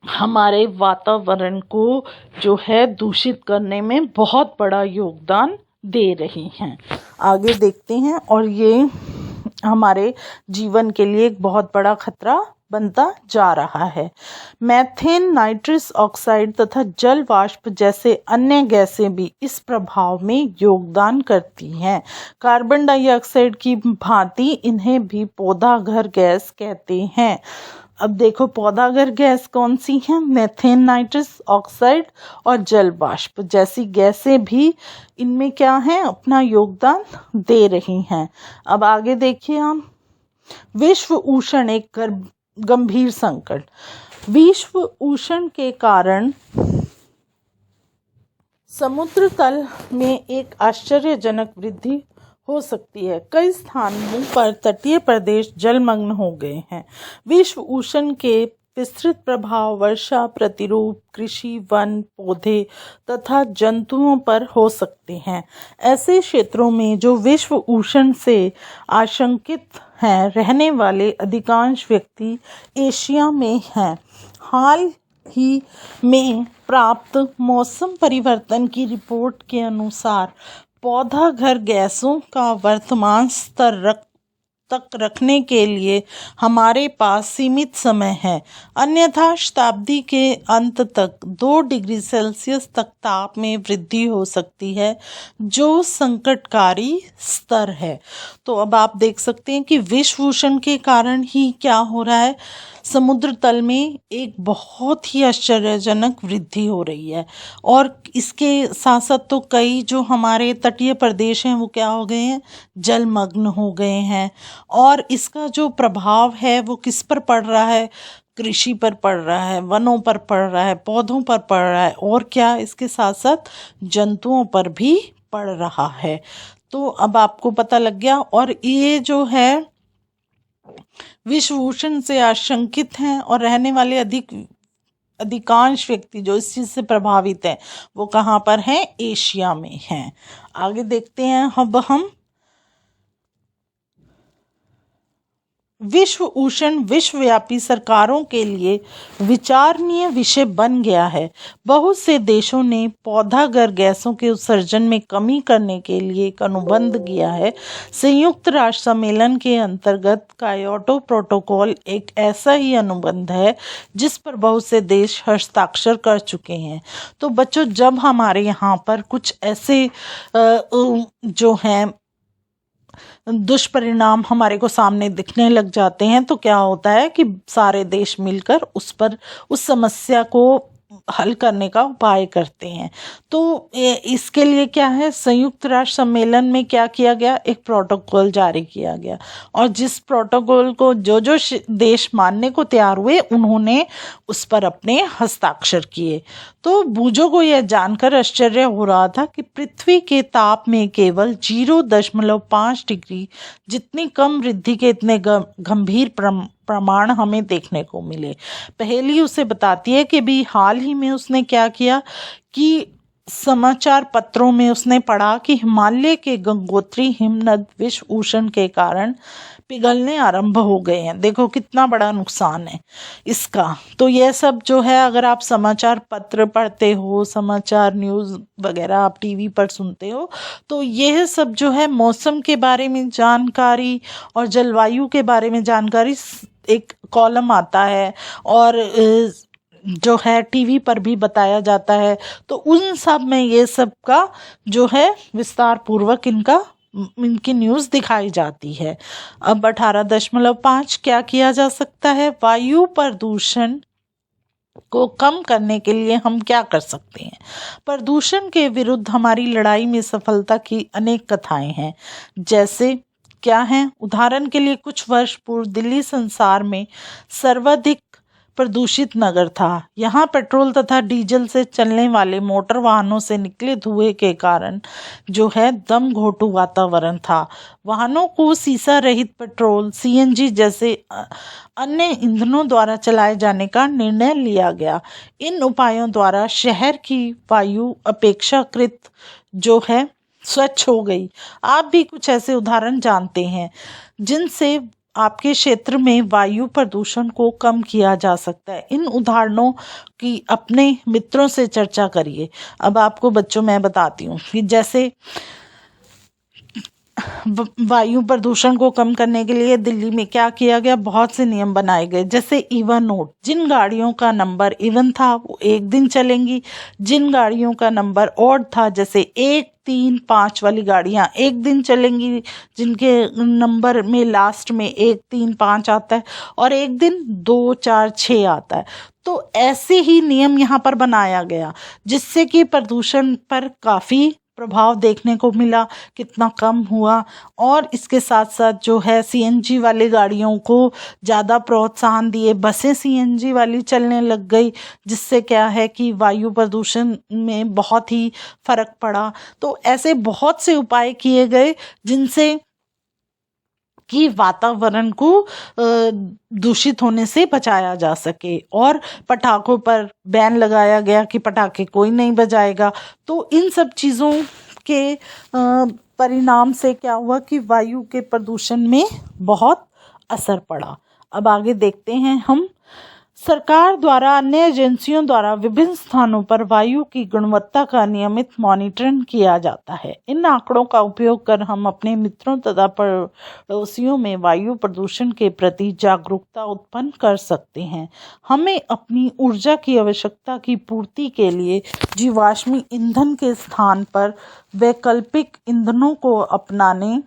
हमारे वातावरण को जो है दूषित करने में बहुत बड़ा योगदान दे रही हैं। आगे देखते हैं। और ये हमारे जीवन के लिए एक बहुत बड़ा खतरा बनता जा रहा है। मैथेन, नाइट्रस ऑक्साइड तथा जल वाष्प जैसे अन्य गैसें भी इस प्रभाव में योगदान करती हैं। कार्बन डाइऑक्साइड की भांति इन्हें भी पौधाघर गैस कहते हैं। अब देखो पौधाघर गैस कौन सी हैं, मैथेन, नाइट्रस ऑक्साइड और जल वाष्प जैसी गैसें भी इनमें क्या हैं, अपना योगदान दे रही हैं। अब आगे देखिए हम। विश्व उष्ण एक गंभीर संकट। विश्व उष्ण के कारण समुद्र तल में एक आश्चर्यजनक वृद्धि हो सकती है। कई स्थानों पर तटीय प्रदेश जलमग्न हो गए हैं। विश्व उष्ण के विस्तृत प्रभाव वर्षा, प्रतिरूप, कृषि, वन, पौधे तथा जंतुओं पर हो सकते हैं। ऐसे क्षेत्रों में जो विश्व उष्ण से आशंकित हैं, रहने वाले अधिकांश व्यक्ति एशिया में हैं। हाल ही में प्राप्त मौसम परिवर्तन की रिपोर्ट के अनुसार पौधाघर गैसों का वर्तमान स्तर तक रखने के लिए हमारे पास सीमित समय है, अन्यथा शताब्दी के अंत तक 2 डिग्री सेल्सियस तक ताप में वृद्धि हो सकती है, जो संकटकारी स्तर है। तो अब आप देख सकते हैं कि विश्व उष्ण के कारण ही क्या हो रहा है, समुद्र तल में एक बहुत ही आश्चर्यजनक वृद्धि हो रही है। और इसके साथ साथ तो कई जो हमारे तटीय प्रदेश हैं वो क्या हो गए हैं, जलमग्न हो गए हैं। और इसका जो प्रभाव है वो किस पर पड़ रहा है, कृषि पर पड़ रहा है, वनों पर पड़ रहा है, पौधों पर पड़ रहा है, और क्या इसके साथ साथ जंतुओं पर भी पड़ रहा है। तो अब आपको पता लग गया। और ये जो है विश्व उष्ण से आशंकित हैं और रहने वाले अधिकांश व्यक्ति जो इस चीज से प्रभावित हैं वो कहाँ पर हैं? एशिया में हैं। आगे देखते हैं अब हम। विश्व उष्ण विश्वव्यापी सरकारों के लिए विचारणीय विषय बन गया है। बहुत से देशों ने पौधागर गैसों के उत्सर्जन में कमी करने के लिए एक अनुबंध किया है। संयुक्त राष्ट्र सम्मेलन के अंतर्गत कायोटो प्रोटोकॉल एक ऐसा ही अनुबंध है जिस पर बहुत से देश हस्ताक्षर कर चुके हैं। तो बच्चों, जब हमारे यहाँ पर कुछ ऐसे जो हैं दुष्परिणाम हमारे को सामने दिखने लग जाते हैं तो क्या होता है कि सारे देश मिलकर उस समस्या को हल करने का उपाय करते हैं। तो इसके लिए क्या है, संयुक्त राष्ट्र सम्मेलन में क्या किया गया, एक प्रोटोकॉल जारी किया गया और जिस प्रोटोकॉल को जो देश मानने को तैयार हुए उन्होंने उस पर अपने हस्ताक्षर किए। तो बूझों को यह जानकर आश्चर्य हो रहा था कि पृथ्वी के ताप में केवल 0.5 डिग्री जितनी कम वृद्धि के इतने गंभीर प्रमाण हमें देखने को मिले। पहेली उसे बताती है कि भी हाल ही में उसने क्या किया कि समाचार पत्रों में उसने पढ़ा कि हिमालय के गंगोत्री हिमनद विश्व उष्ण के कारण पिघलने आरंभ हो गए हैं। देखो कितना बड़ा नुकसान है इसका। तो यह सब जो है, अगर आप समाचार पत्र पढ़ते हो, समाचार न्यूज़ वगैरह आप टीवी पर सुनते हो, तो यह सब जो है मौसम के बारे में जानकारी और जलवायु के बारे में जानकारी एक कॉलम आता है और जो है टीवी पर भी बताया जाता है। तो उन सब में ये सब का जो है विस्तार पूर्वक इनकी न्यूज़ दिखाई जाती है। अब 18.5 क्या किया जा सकता है? वायु प्रदूषण को कम करने के लिए हम क्या कर सकते हैं? प्रदूषण के विरुद्ध हमारी लड़ाई में सफलता की अनेक कथाएं हैं। जैसे क्या हैं? उदाहरण के लिए कुछ वर्ष पूर्व दिल्ली संसार में सर्वाधिक प्रदूषित नगर था। यहाँ पेट्रोल तथा डीजल से चलने वाले मोटर वाहनों से निकले धुएं के कारण जो है दम घोटू वातावरण था। वाहनों को सीसा रहित पेट्रोल, सीएनजी जैसे अन्य ईंधनों द्वारा चलाए जाने का निर्णय लिया गया। इन उपायों द्वारा शहर की वायु अपेक्षाकृत जो है स्वच्छ हो गई। आप भी कुछ ऐसे उदाहरण जानते हैं जिनसे आपके क्षेत्र में वायु प्रदूषण को कम किया जा सकता है। इन उदाहरणों की अपने मित्रों से चर्चा करिए। अब आपको बच्चों मैं बताती हूँ कि जैसे वायु प्रदूषण को कम करने के लिए दिल्ली में क्या किया गया, बहुत से नियम बनाए गए। जैसे इवन नोट, जिन गाड़ियों का नंबर इवन था वो एक दिन चलेंगी, जिन गाड़ियों का नंबर ऑड था जैसे 1, 3, 5 वाली गाड़ियां एक दिन चलेंगी, जिनके नंबर में लास्ट में 1, 3, 5 आता है और एक दिन 2, 4, 6 आता है। तो ऐसे ही नियम यहाँ पर बनाया गया जिससे कि प्रदूषण पर काफ़ी प्रभाव देखने को मिला, कितना कम हुआ। और इसके साथ साथ जो है सीएनजी वाली गाड़ियों को ज़्यादा प्रोत्साहन दिए, बसें सीएनजी वाली चलने लग गई, जिससे क्या है कि वायु प्रदूषण में बहुत ही फर्क पड़ा। तो ऐसे बहुत से उपाय किए गए जिनसे कि वातावरण को दूषित होने से बचाया जा सके। और पटाखों पर बैन लगाया गया कि पटाखे कोई नहीं बजाएगा। तो इन सब चीज़ों के परिणाम से क्या हुआ कि वायु के प्रदूषण में बहुत असर पड़ा। अब आगे देखते हैं हम। सरकार द्वारा अन्य एजेंसियों द्वारा विभिन्न स्थानों पर वायु की गुणवत्ता का नियमित मॉनिटरिंग किया जाता है। इन आंकड़ों का उपयोग कर हम अपने मित्रों तथा पड़ोसियों में वायु प्रदूषण के प्रति जागरूकता उत्पन्न कर सकते हैं। हमें अपनी ऊर्जा की आवश्यकता की पूर्ति के लिए जीवाश्मी ईंधन के स्थान पर वैकल्पिक ईंधनों को अपनाने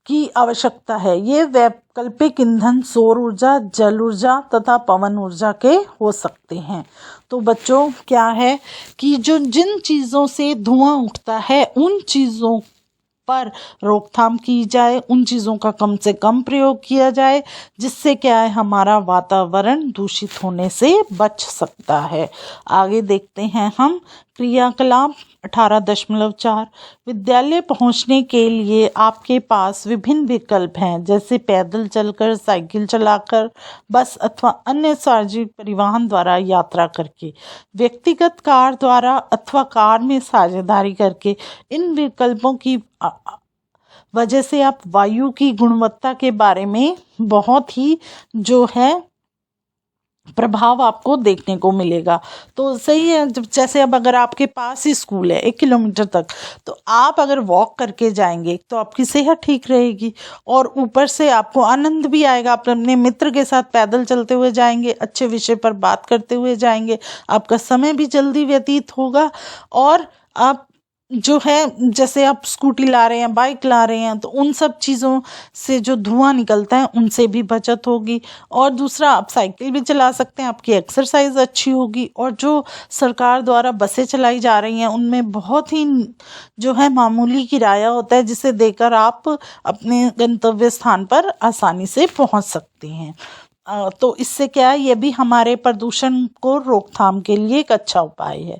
की आवश्यकता है। ये वैकल्पिक ईंधन सौर ऊर्जा, जल ऊर्जा तथा पवन ऊर्जा के हो सकते हैं। तो बच्चों क्या है कि जिन चीज़ों से धुआं उठता है उन चीज़ों पर रोकथाम की जाए, उन चीज़ों का कम से कम प्रयोग किया जाए, जिससे क्या है हमारा वातावरण दूषित होने से बच सकता है। आगे देखते हैं हम क्रियाकलाप 18.4 विद्यालय पहुंचने के लिए आपके पास विभिन्न विकल्प हैं, जैसे पैदल चलकर, साइकिल चलाकर, बस अथवा अन्य सार्वजनिक परिवहन द्वारा यात्रा करके, व्यक्तिगत कार द्वारा अथवा कार में साझेदारी करके। इन विकल्पों की वजह से आप वायु की गुणवत्ता के बारे में बहुत ही जो है प्रभाव आपको देखने को मिलेगा। तो सही है, जब जैसे अब अगर आपके पास ही स्कूल है 1 किलोमीटर तक, तो आप अगर वॉक करके जाएंगे तो आपकी सेहत ठीक रहेगी और ऊपर से आपको आनंद भी आएगा। आप अपने मित्र के साथ पैदल चलते हुए जाएंगे, अच्छे विषय पर बात करते हुए जाएंगे, आपका समय भी जल्दी व्यतीत होगा। और आप जो है जैसे आप स्कूटी ला रहे हैं, बाइक ला रहे हैं, तो उन सब चीज़ों से जो धुआं निकलता है उनसे भी बचत होगी। और दूसरा, आप साइकिल भी चला सकते हैं, आपकी एक्सरसाइज अच्छी होगी। और जो सरकार द्वारा बसें चलाई जा रही हैं उनमें बहुत ही जो है मामूली किराया होता है, जिसे देकर आप अपने गंतव्य स्थान पर आसानी से पहुंच सकते हैं। तो इससे क्या है, ये भी हमारे प्रदूषण को रोकथाम के लिए एक अच्छा उपाय है।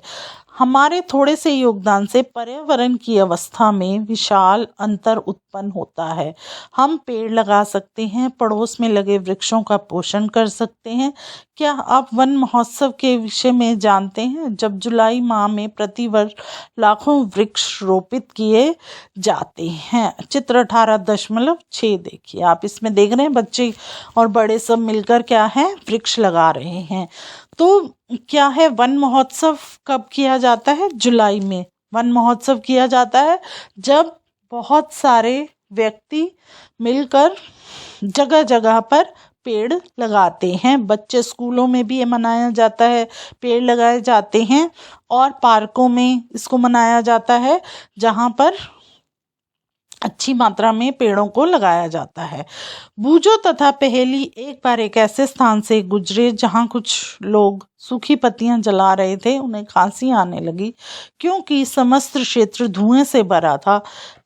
हमारे थोड़े से योगदान से पर्यावरण की अवस्था में विशाल अंतर उत्पन्न होता है। हम पेड़ लगा सकते हैं, पड़ोस में लगे वृक्षों का पोषण कर सकते हैं। क्या आप वन महोत्सव के विषय में जानते हैं? जब जुलाई माह में प्रतिवर्ष लाखों वृक्ष रोपित किए जाते हैं। चित्र 18.6 देखिए, आप इसमें देख रहे हैं बच्चे और बड़े सब मिलकर क्या है, वृक्ष लगा रहे हैं। तो क्या है, वन महोत्सव कब किया जाता है? जुलाई में वन महोत्सव किया जाता है, जब बहुत सारे व्यक्ति मिलकर जगह जगह पर पेड़ लगाते हैं। बच्चे स्कूलों में भी ये मनाया जाता है, पेड़ लगाए जाते हैं। और पार्कों में इसको मनाया जाता है, जहाँ पर अच्छी मात्रा में पेड़ों को लगाया जाता है। बूझो तथा पहेली एक बार एक ऐसे स्थान से गुजरे जहां कुछ लोग सूखी पत्तियां जला रहे थे। उन्हें खांसी आने लगी क्योंकि समस्त क्षेत्र धुएं से भरा था।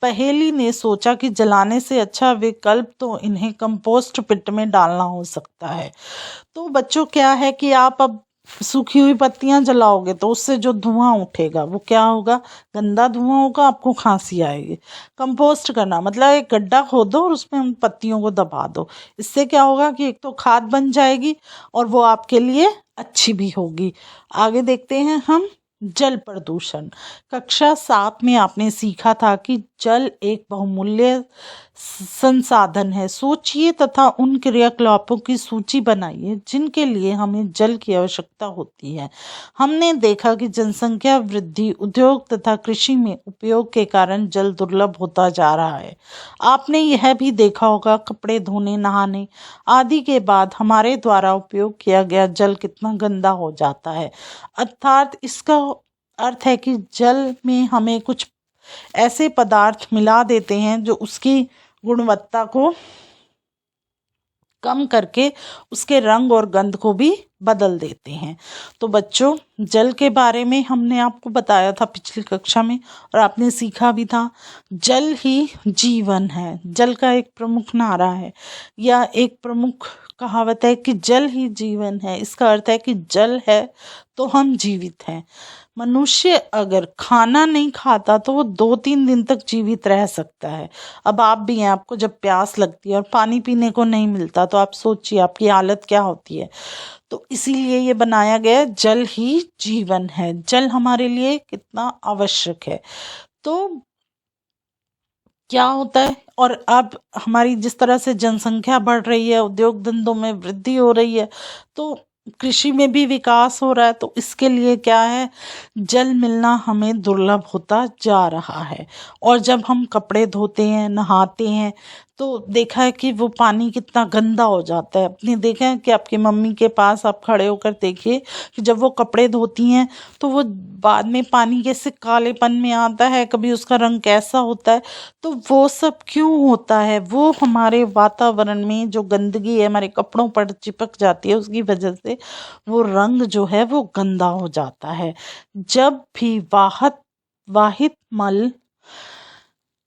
पहेली ने सोचा कि जलाने से अच्छा विकल्प तो इन्हें कंपोस्ट पिट में डालना हो सकता है। तो बच्चों, क्या है कि आप अब सूखी हुई पत्तियां जलाओगे तो उससे जो धुआं उठेगा वो क्या होगा, गंदा धुआं होगा, आपको खांसी आएगी। कंपोस्ट करना मतलब एक गड्ढा खोदो और उसमें उन पत्तियों को दबा दो। इससे क्या होगा कि एक तो खाद बन जाएगी और वो आपके लिए अच्छी भी होगी। आगे देखते हैं हम जल प्रदूषण। कक्षा 7 में आपने सीखा था कि जल एक बहुमूल्य संसाधन है। सोचिए तथा उन क्रियाकलापों की सूची बनाइए जिनके लिए हमें जल की आवश्यकता होती है। हमने देखा कि जनसंख्या वृद्धि, उद्योग तथा कृषि में उपयोग के कारण जल दुर्लभ होता जा रहा है। आपने यह भी देखा होगा, कपड़े धोने, नहाने आदि के बाद हमारे द्वारा उपयोग किया गया जल कितना गंदा हो जाता है। अर्थात इसका अर्थ है कि जल में हमें कुछ ऐसे पदार्थ मिला देते हैं जो उसकी गुणवत्ता को कम करके उसके रंग और गंध को भी बदल देते हैं। तो बच्चों, जल के बारे में हमने आपको बताया था पिछली कक्षा में और आपने सीखा भी था, जल ही जीवन है। जल का एक प्रमुख नारा है या एक प्रमुख कहावत है कि जल ही जीवन है। इसका अर्थ है कि जल है तो हम जीवित हैं। मनुष्य अगर खाना नहीं खाता तो वो 2-3 दिन तक जीवित रह सकता है। अब आप भी हैं, आपको जब प्यास लगती है और पानी पीने को नहीं मिलता तो आप सोचिए आपकी हालत क्या होती है। तो इसीलिए ये बनाया गया, जल ही जीवन है। जल हमारे लिए कितना आवश्यक है। तो क्या होता है, और अब हमारी जिस तरह से जनसंख्या बढ़ रही है, उद्योग धंधों में वृद्धि हो रही है, तो कृषि में भी विकास हो रहा है। तो इसके लिए क्या है, जल मिलना हमें दुर्लभ होता जा रहा है। और जब हम कपड़े धोते हैं, नहाते हैं, तो देखा है कि वो पानी कितना गंदा हो जाता है। आपने देखा है कि आपकी मम्मी के पास आप खड़े होकर देखिए कि जब वो कपड़े धोती हैं तो वो बाद में पानी कैसे कालेपन में आता है, कभी उसका रंग कैसा होता है। तो वो सब क्यों होता है, वो हमारे वातावरण में जो गंदगी है हमारे कपड़ों पर चिपक जाती है, उसकी वजह से वो रंग जो है वो गंदा हो जाता है। जब भी वाहित मल,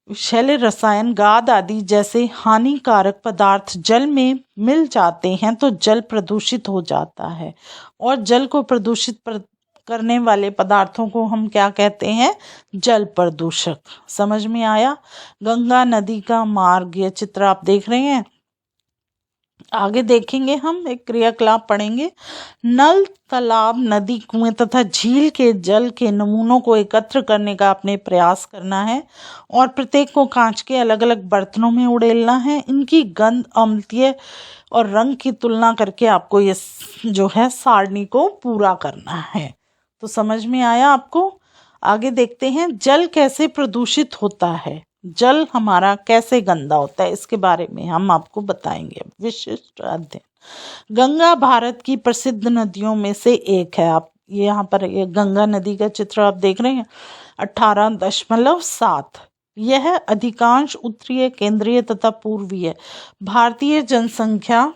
विषैले रसायन, गाद आदि जैसे हानिकारक पदार्थ जल में मिल जाते हैं तो जल प्रदूषित हो जाता है। और जल को प्रदूषित करने वाले पदार्थों को हम क्या कहते हैं? जल प्रदूषक। समझ में आया? गंगा नदी का मार्ग, ये चित्र आप देख रहे हैं। आगे देखेंगे, हम एक क्रियाकलाप पढ़ेंगे। नल, तालाब, नदी, कुएं तथा झील के जल के नमूनों को एकत्र करने का आपने प्रयास करना है और प्रत्येक को कांच के अलग अलग बर्तनों में उड़ेलना है। इनकी गंध, अम्लतीय और रंग की तुलना करके आपको ये जो है सारणी को पूरा करना है। तो समझ में आया आपको? आगे देखते हैं, जल कैसे प्रदूषित होता है, जल हमारा कैसे गंदा होता है, इसके बारे में हम आपको बताएंगे। विशिष्ट अध्ययन। गंगा भारत की प्रसिद्ध नदियों में से एक है। आप यहाँ पर ये गंगा नदी का चित्र आप देख रहे हैं, 18.7। यह अधिकांश उत्तरीय, केंद्रीय तथा पूर्वीय भारतीय जनसंख्या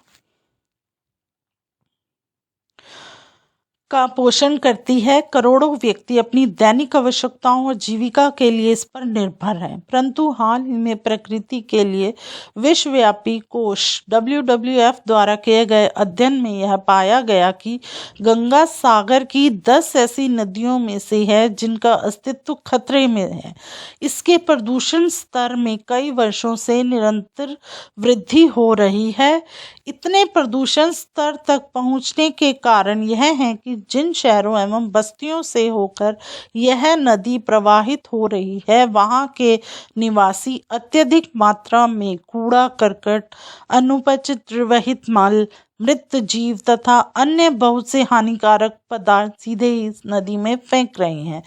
का पोषण करती है। करोड़ों व्यक्ति अपनी दैनिक आवश्यकताओं और जीविका के लिए इस पर निर्भर हैं, परंतु हाल ही में प्रकृति के लिए विश्वव्यापी कोष WWF द्वारा किए गए अध्ययन में यह पाया गया कि गंगा सागर की 10 ऐसी नदियों में से है जिनका अस्तित्व खतरे में है। इसके प्रदूषण स्तर में कई वर्षों से निरंतर वृद्धि हो रही है। इतने प्रदूषण स्तर तक पहुंचने के कारण यह है कि जिन शहरों एवं बस्तियों से होकर यह नदी प्रवाहित हो रही है, वहां के निवासी अत्यधिक मात्रा में कूड़ा करकट, अनुपचित द्रवहित मल, मृत जीव तथा अन्य बहुत से हानिकारक पदार्थ सीधे इस नदी में फेंक रहे हैं।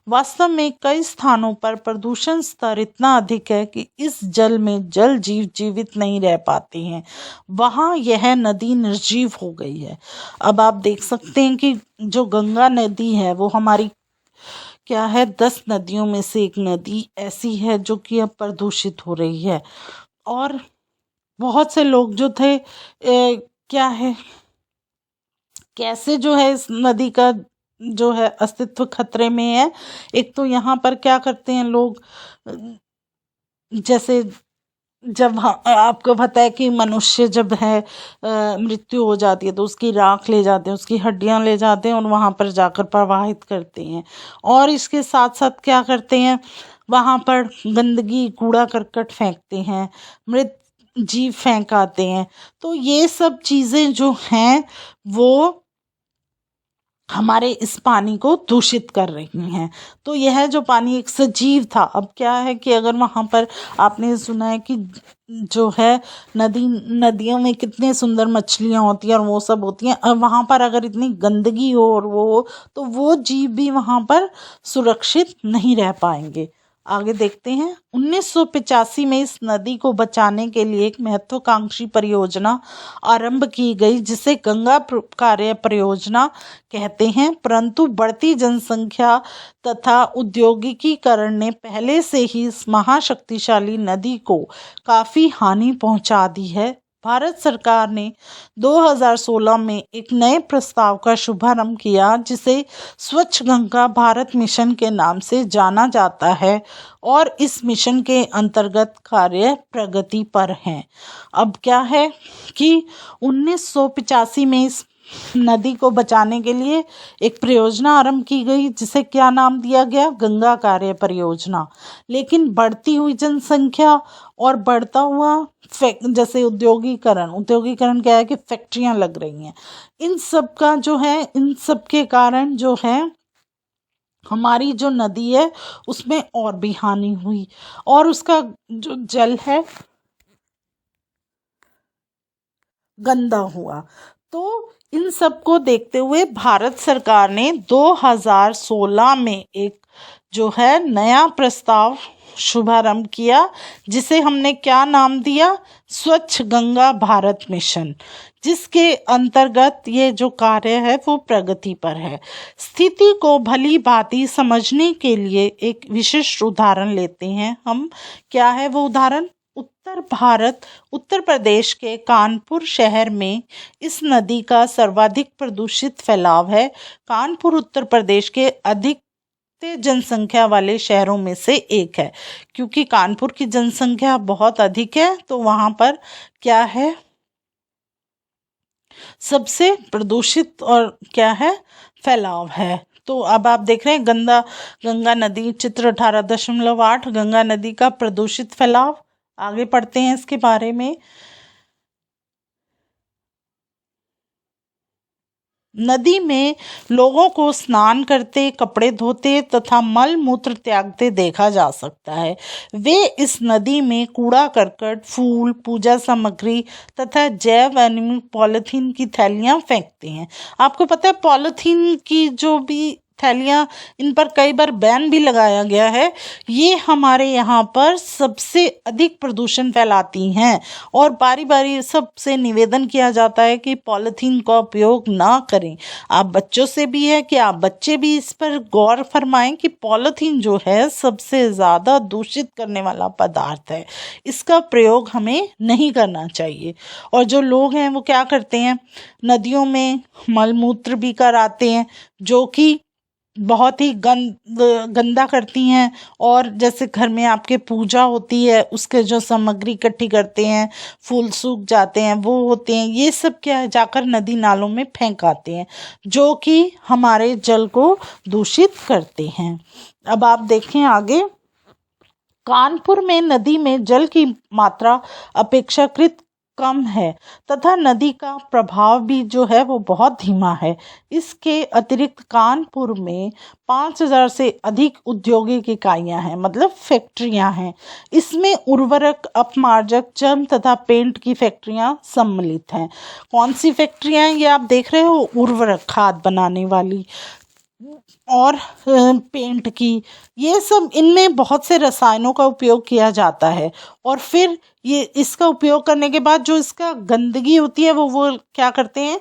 वास्तव में कई स्थानों पर प्रदूषण स्तर इतना अधिक है कि इस जल में जल जीव जीवित नहीं रह पाते हैं। वहां यह नदी निर्जीव हो गई है। अब आप देख सकते हैं कि जो गंगा नदी है वो हमारी क्या है, 10 नदियों में से एक नदी ऐसी है जो कि अब प्रदूषित हो रही है। और बहुत से लोग जो थे क्या है, कैसे जो है इस नदी का जो है अस्तित्व खतरे में है। एक तो यहाँ पर क्या करते हैं लोग, जैसे जब आपको पता है कि मनुष्य जब है मृत्यु हो जाती है तो उसकी राख ले जाते हैं, उसकी हड्डियां ले जाते हैं और वहां पर जाकर प्रवाहित करते हैं। और इसके साथ साथ क्या करते हैं, वहां पर गंदगी, कूड़ा करकट फेंकते हैं, मृत जीव फेंक आते हैं। तो ये सब चीजें जो हैं वो हमारे इस पानी को दूषित कर रही हैं। तो यह जो पानी एक सजीव था, अब क्या है कि अगर वहाँ पर आपने सुना है कि जो है नदियों में कितने सुंदर मछलियाँ होती हैं और वो सब होती हैं, और वहाँ पर अगर इतनी गंदगी हो और वो हो तो वो जीव भी वहाँ पर सुरक्षित नहीं रह पाएंगे। आगे देखते हैं, 1985 में इस नदी को बचाने के लिए एक महत्वाकांक्षी परियोजना आरंभ की गई जिसे गंगा कार्य परियोजना कहते हैं। परंतु बढ़ती जनसंख्या तथा औद्योगिकीकरण ने पहले से ही इस महाशक्तिशाली नदी को काफी हानि पहुंचा दी है। भारत सरकार ने 2016 में एक नए प्रस्ताव का शुभारंभ किया जिसे स्वच्छ गंगा भारत मिशन के नाम से जाना जाता है और इस मिशन के अंतर्गत कार्य प्रगति पर हैं। अब क्या है कि 1985 में इस नदी को बचाने के लिए एक परियोजना आरंभ की गई जिसे क्या नाम दिया गया, गंगा कार्य परियोजना। लेकिन बढ़ती हुई जनसंख्या और बढ़ता हुआ जैसे उद्योगीकरण क्या है कि फैक्ट्रियां लग रही हैं, इन सब का जो है, इन सब के कारण जो है हमारी जो नदी है उसमें और भी हानि हुई और उसका जो जल है गंदा हुआ। तो इन सब को देखते हुए भारत सरकार ने 2016 में एक जो है नया प्रस्ताव शुभारंभ किया जिसे हमने क्या नाम दिया, स्वच्छ गंगा भारत मिशन, जिसके अंतर्गत ये जो कार्य है वो प्रगति पर है। स्थिति को भली भांति समझने के लिए एक विशिष्ट उदाहरण लेते हैं हम। क्या है वो उदाहरण, उत्तर प्रदेश के कानपुर शहर में इस नदी का सर्वाधिक प्रदूषित फैलाव है। कानपुर उत्तर प्रदेश के अधिक जनसंख्या वाले शहरों में से एक है। क्योंकि कानपुर की जनसंख्या बहुत अधिक है तो वहां पर क्या है, सबसे प्रदूषित और क्या है, फैलाव है। तो अब आप देख रहे हैं गंगा नदी, चित्र 18.8 गंगा नदी का प्रदूषित फैलाव। आगे पढ़ते हैं इसके बारे में। नदी में लोगों को स्नान करते, कपड़े धोते तथा मल मूत्र त्यागते देखा जा सकता है। वे इस नदी में कूड़ा करकट, फूल, पूजा सामग्री तथा जैव एनिमिक पॉलिथीन की थैलियां फेंकते हैं। आपको पता है पॉलिथीन की जो भी थैलियां, इन पर कई बार बैन भी लगाया गया है। ये हमारे यहाँ पर सबसे अधिक प्रदूषण फैलाती हैं और बारी बारी सबसे निवेदन किया जाता है कि पॉलिथीन का उपयोग ना करें। आप बच्चों से भी है कि आप बच्चे भी इस पर गौर फरमाएं कि पॉलिथीन जो है सबसे ज़्यादा दूषित करने वाला पदार्थ है। इसका प्रयोग हमें नहीं करना चाहिए। और जो लोग हैं वो क्या करते हैं, नदियों में मल मूत्र भी कराते हैं, जो कि बहुत ही गंदा करती हैं। और जैसे घर में आपके पूजा होती है, उसके जो सामग्री इकट्ठी करते हैं, फूल सूख जाते हैं, वो होते हैं, ये सब क्या है, जाकर नदी नालों में फेंक आते हैं, जो कि हमारे जल को दूषित करते हैं। अब आप देखें आगे। कानपुर में नदी में जल की मात्रा अपेक्षाकृत कम है तथा नदी का प्रभाव भी जो है वो बहुत धीमा है। इसके अतिरिक्त कानपुर में 5,000 से अधिक औद्योगिक इकाइयां हैं, मतलब फैक्ट्रियां हैं। इसमें उर्वरक, अपमार्जक, चर्म तथा पेंट की फैक्ट्रियां सम्मिलित हैं। कौन सी फैक्ट्रियां हैं ये आप देख रहे हो? उर्वरक, खाद बनाने वाली, और पेंट की, ये सब, इनमें बहुत से रसायनों का उपयोग किया जाता है। और फिर ये इसका उपयोग करने के बाद जो इसका गंदगी होती है वो क्या करते हैं,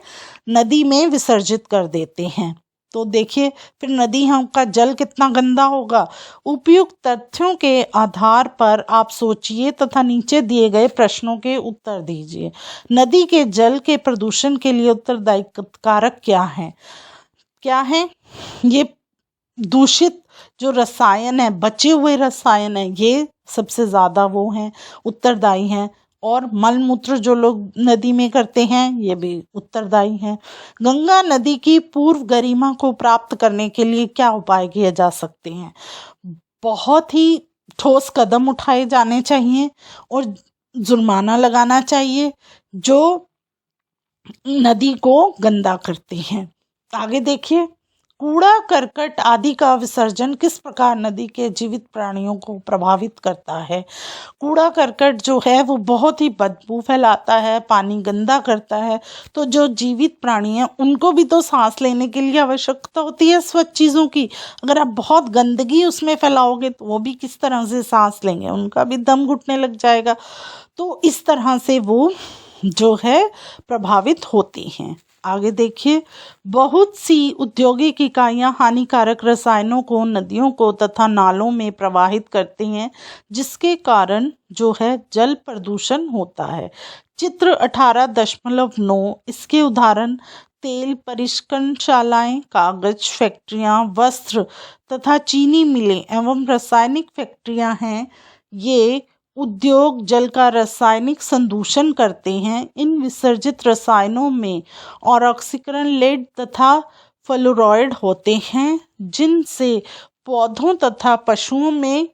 नदी में विसर्जित कर देते हैं। तो देखिए फिर नदी का जल कितना गंदा होगा। उपयुक्त तथ्यों के आधार पर आप सोचिए तथा नीचे दिए गए प्रश्नों के उत्तर दीजिए। नदी के जल के प्रदूषण के लिए उत्तरदायी कारक क्या हैं? क्या है? ये दूषित जो रसायन है, बचे हुए रसायन है, ये सबसे ज़्यादा वो हैं, उत्तरदायी हैं। और मल मूत्र जो लोग नदी में करते हैं, ये भी उत्तरदायी हैं। गंगा नदी की पूर्व गरिमा को प्राप्त करने के लिए क्या उपाय किए जा सकते हैं? बहुत ही ठोस कदम उठाए जाने चाहिए और जुर्माना लगाना चाहिए जो नदी को गंदा करते हैं। आगे देखिए। कूड़ा करकट आदि का विसर्जन किस प्रकार नदी के जीवित प्राणियों को प्रभावित करता है? कूड़ा करकट जो है वो बहुत ही बदबू फैलाता है, पानी गंदा करता है। तो जो जीवित प्राणी हैं उनको भी तो सांस लेने के लिए आवश्यकता होती है स्वच्छ चीज़ों की। अगर आप बहुत गंदगी उसमें फैलाओगे तो वो भी किस तरह से सांस लेंगे, उनका भी दम घुटने लग जाएगा। तो इस तरह से वो जो है प्रभावित होती हैं। आगे देखिए। बहुत सी औद्योगिक इकाइयां हानिकारक रसायनों को नदियों को तथा नालों में प्रवाहित करती हैं, जिसके कारण जो है जल प्रदूषण होता है। चित्र 18.9 इसके उदाहरण तेल परिष्करणशालाएं, कागज फैक्ट्रियां, वस्त्र तथा चीनी मिलें एवं रासायनिक फैक्ट्रियां हैं। ये उद्योग जल का रासायनिक संदूषण करते हैं। इन विसर्जित रसायनों में ऑक्सीकरण, लेड तथा फ्लोराइड होते हैं, जिनसे पौधों तथा पशुओं में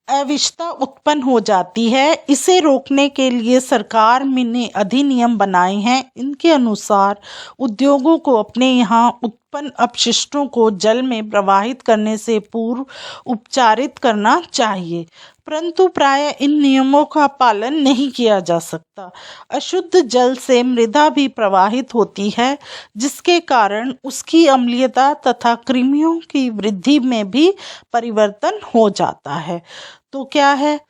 अविषता उत्पन्न हो जाती है। इसे रोकने के लिए सरकार ने अधिनियम बनाए हैं। इनके अनुसार उद्योगों को अपने यहाँ उत्पन्न अपशिष्टों को जल में प्रवाहित करने से पूर्व उपचारित करना चाहिए, परंतु प्राय इन नियमों का पालन नहीं किया जा सकता। अशुद्ध जल से मृदा भी प्रवाहित होती है, जिसके कारण उसकी अम्लीयता तथा कृमियों की वृद्धि में भी परिवर्तन हो जाता है। तो क्या है,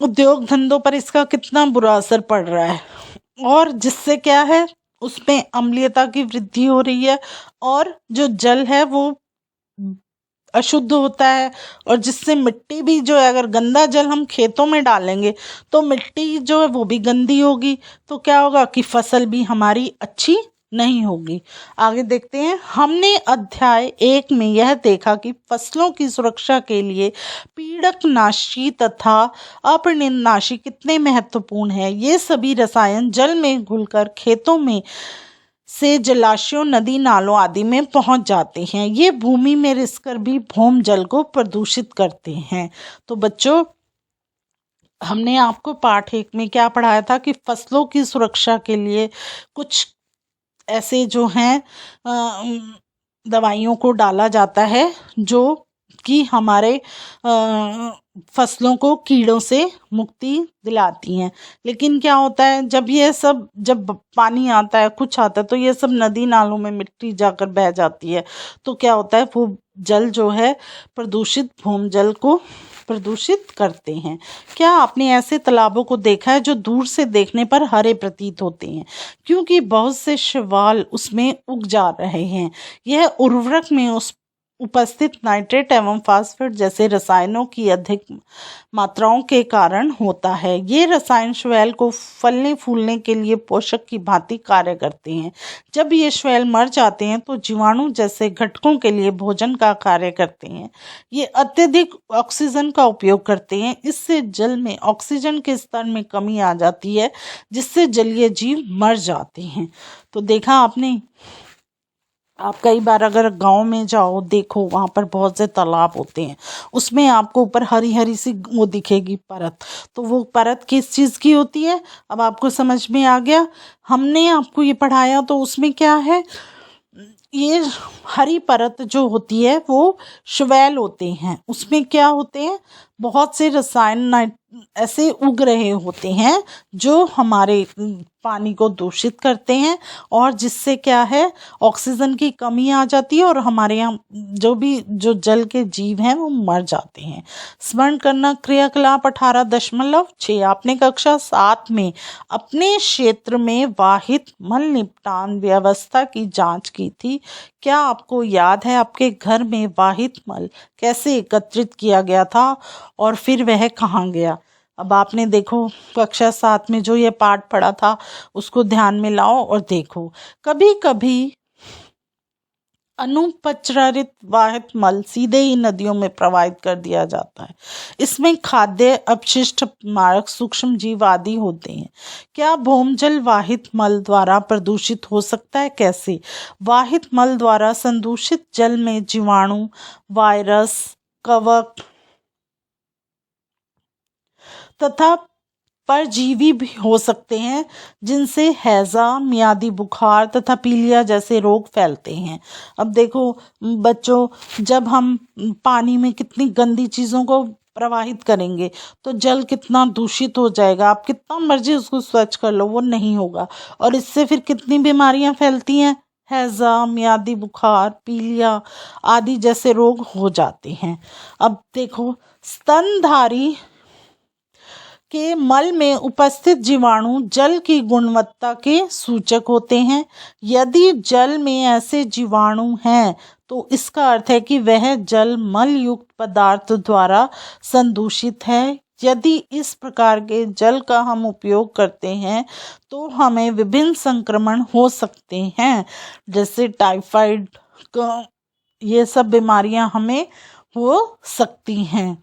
उद्योग धंधों पर इसका कितना बुरा असर पड़ रहा है, और जिससे क्या है, उसमें अम्लीयता की वृद्धि हो रही है और जो जल है वो अशुद्ध होता है। और जिससे मिट्टी भी जो है, अगर गंदा जल हम खेतों में डालेंगे तो मिट्टी जो है वो भी गंदी होगी। तो क्या होगा कि फसल भी हमारी अच्छी नहीं होगी। आगे देखते हैं। हमने अध्याय 1 में यह देखा कि फसलों की सुरक्षा के लिए पीड़कनाशी तथा अपरिणनाशी कितने महत्वपूर्ण हैं। ये सभी रसायन जल में घुलकर खेतों में से जलाशयों, नदी नालों आदि में पहुंच जाते हैं। ये भूमि में रिसकर भी भौम जल को प्रदूषित करते हैं। तो बच्चों, हमने आपको पाठ 1 में क्या पढ़ाया था कि फसलों की सुरक्षा के लिए कुछ ऐसे जो हैं दवाइयों को डाला जाता है जो कि हमारे फसलों को कीड़ों से मुक्ति दिलाती हैं। लेकिन क्या होता है, जब पानी आता है, कुछ आता है, तो ये सब नदी नालों में मिट्टी जाकर बह जाती है। तो क्या होता है, वो जल जो है प्रदूषित भूमि जल को प्रदूषित करते हैं। क्या आपने ऐसे तालाबों को देखा है जो दूर से देखने पर हरे प्रतीत होते हैं, क्योंकि बहुत से शैवाल उसमें उग जा रहे हैं। यह उर्वरक में उपस्थित नाइट्रेट एवं फास्फेट जैसे रसायनों की अधिक मात्राओं के कारण होता है। ये रसायन शैवाल को फलने फूलने के लिए पोषक की भांति कार्य करते हैं। जब ये शैवाल मर जाते हैं तो जीवाणु जैसे घटकों के लिए भोजन का कार्य करते हैं। ये अत्यधिक ऑक्सीजन का उपयोग करते हैं। इससे जल में ऑक्सीजन के स्तर में कमी आ जाती है, जिससे जलीय जीव मर जाते हैं। तो देखा आपने, आप कई बार अगर गांव में जाओ, देखो वहाँ पर बहुत से तालाब होते हैं, उसमें आपको ऊपर हरी हरी सी वो दिखेगी परत। तो वो परत किस चीज़ की होती है, अब आपको समझ में आ गया। हमने आपको ये पढ़ाया, तो उसमें क्या है, ये हरी परत जो होती है वो शैवाल होते हैं। उसमें क्या होते हैं, बहुत से रसायन ऐसे उग रहे होते हैं जो हमारे पानी को दूषित करते हैं, और जिससे क्या है, ऑक्सीजन की कमी आ जाती है और हमारे यहाँ जो जल के जीव हैं वो मर जाते हैं। स्मरण करना क्रियाकलाप 18.6 आपने कक्षा 7 में अपने क्षेत्र में वाहित मल निपटान व्यवस्था की जांच की थी। क्या आपको याद है आपके घर में वाहित मल कैसे एकत्रित किया गया था और फिर वह कहाँ गया? अब आपने देखो कक्षा 7 में जो ये पाठ पढ़ा था उसको ध्यान में लाओ और देखो। कभी कभी अनुपचारित वाहित मल सीधे ही नदियों में प्रवाहित कर दिया जाता है। इसमें खाद्य अपशिष्ट, मारक, सूक्ष्म जीव आदि होते हैं। क्या भौमजल वाहित मल द्वारा प्रदूषित हो सकता है? कैसे? वाहित मल द्वारा संदूषित जल में जीवाणु, वायरस, कवक तथा परजीवी भी हो सकते हैं, जिनसे हैजा, मियादी बुखार तथा पीलिया जैसे रोग फैलते हैं। अब देखो बच्चों, जब हम पानी में कितनी गंदी चीज़ों को प्रवाहित करेंगे तो जल कितना दूषित हो जाएगा। आप कितना मर्जी उसको स्वच्छ कर लो, वो नहीं होगा, और इससे फिर कितनी बीमारियां फैलती हैं। हैजा, मियादी बुखार, पीलिया आदि जैसे रोग हो जाते हैं। अब देखो, स्तनधारी के मल में उपस्थित जीवाणु जल की गुणवत्ता के सूचक होते हैं। यदि जल में ऐसे जीवाणु हैं तो इसका अर्थ है कि वह जल मल युक्त पदार्थ द्वारा संदूषित है। यदि इस प्रकार के जल का हम उपयोग करते हैं तो हमें विभिन्न संक्रमण हो सकते हैं, जैसे टाइफाइड, ये सब बीमारियां हमें हो सकती हैं।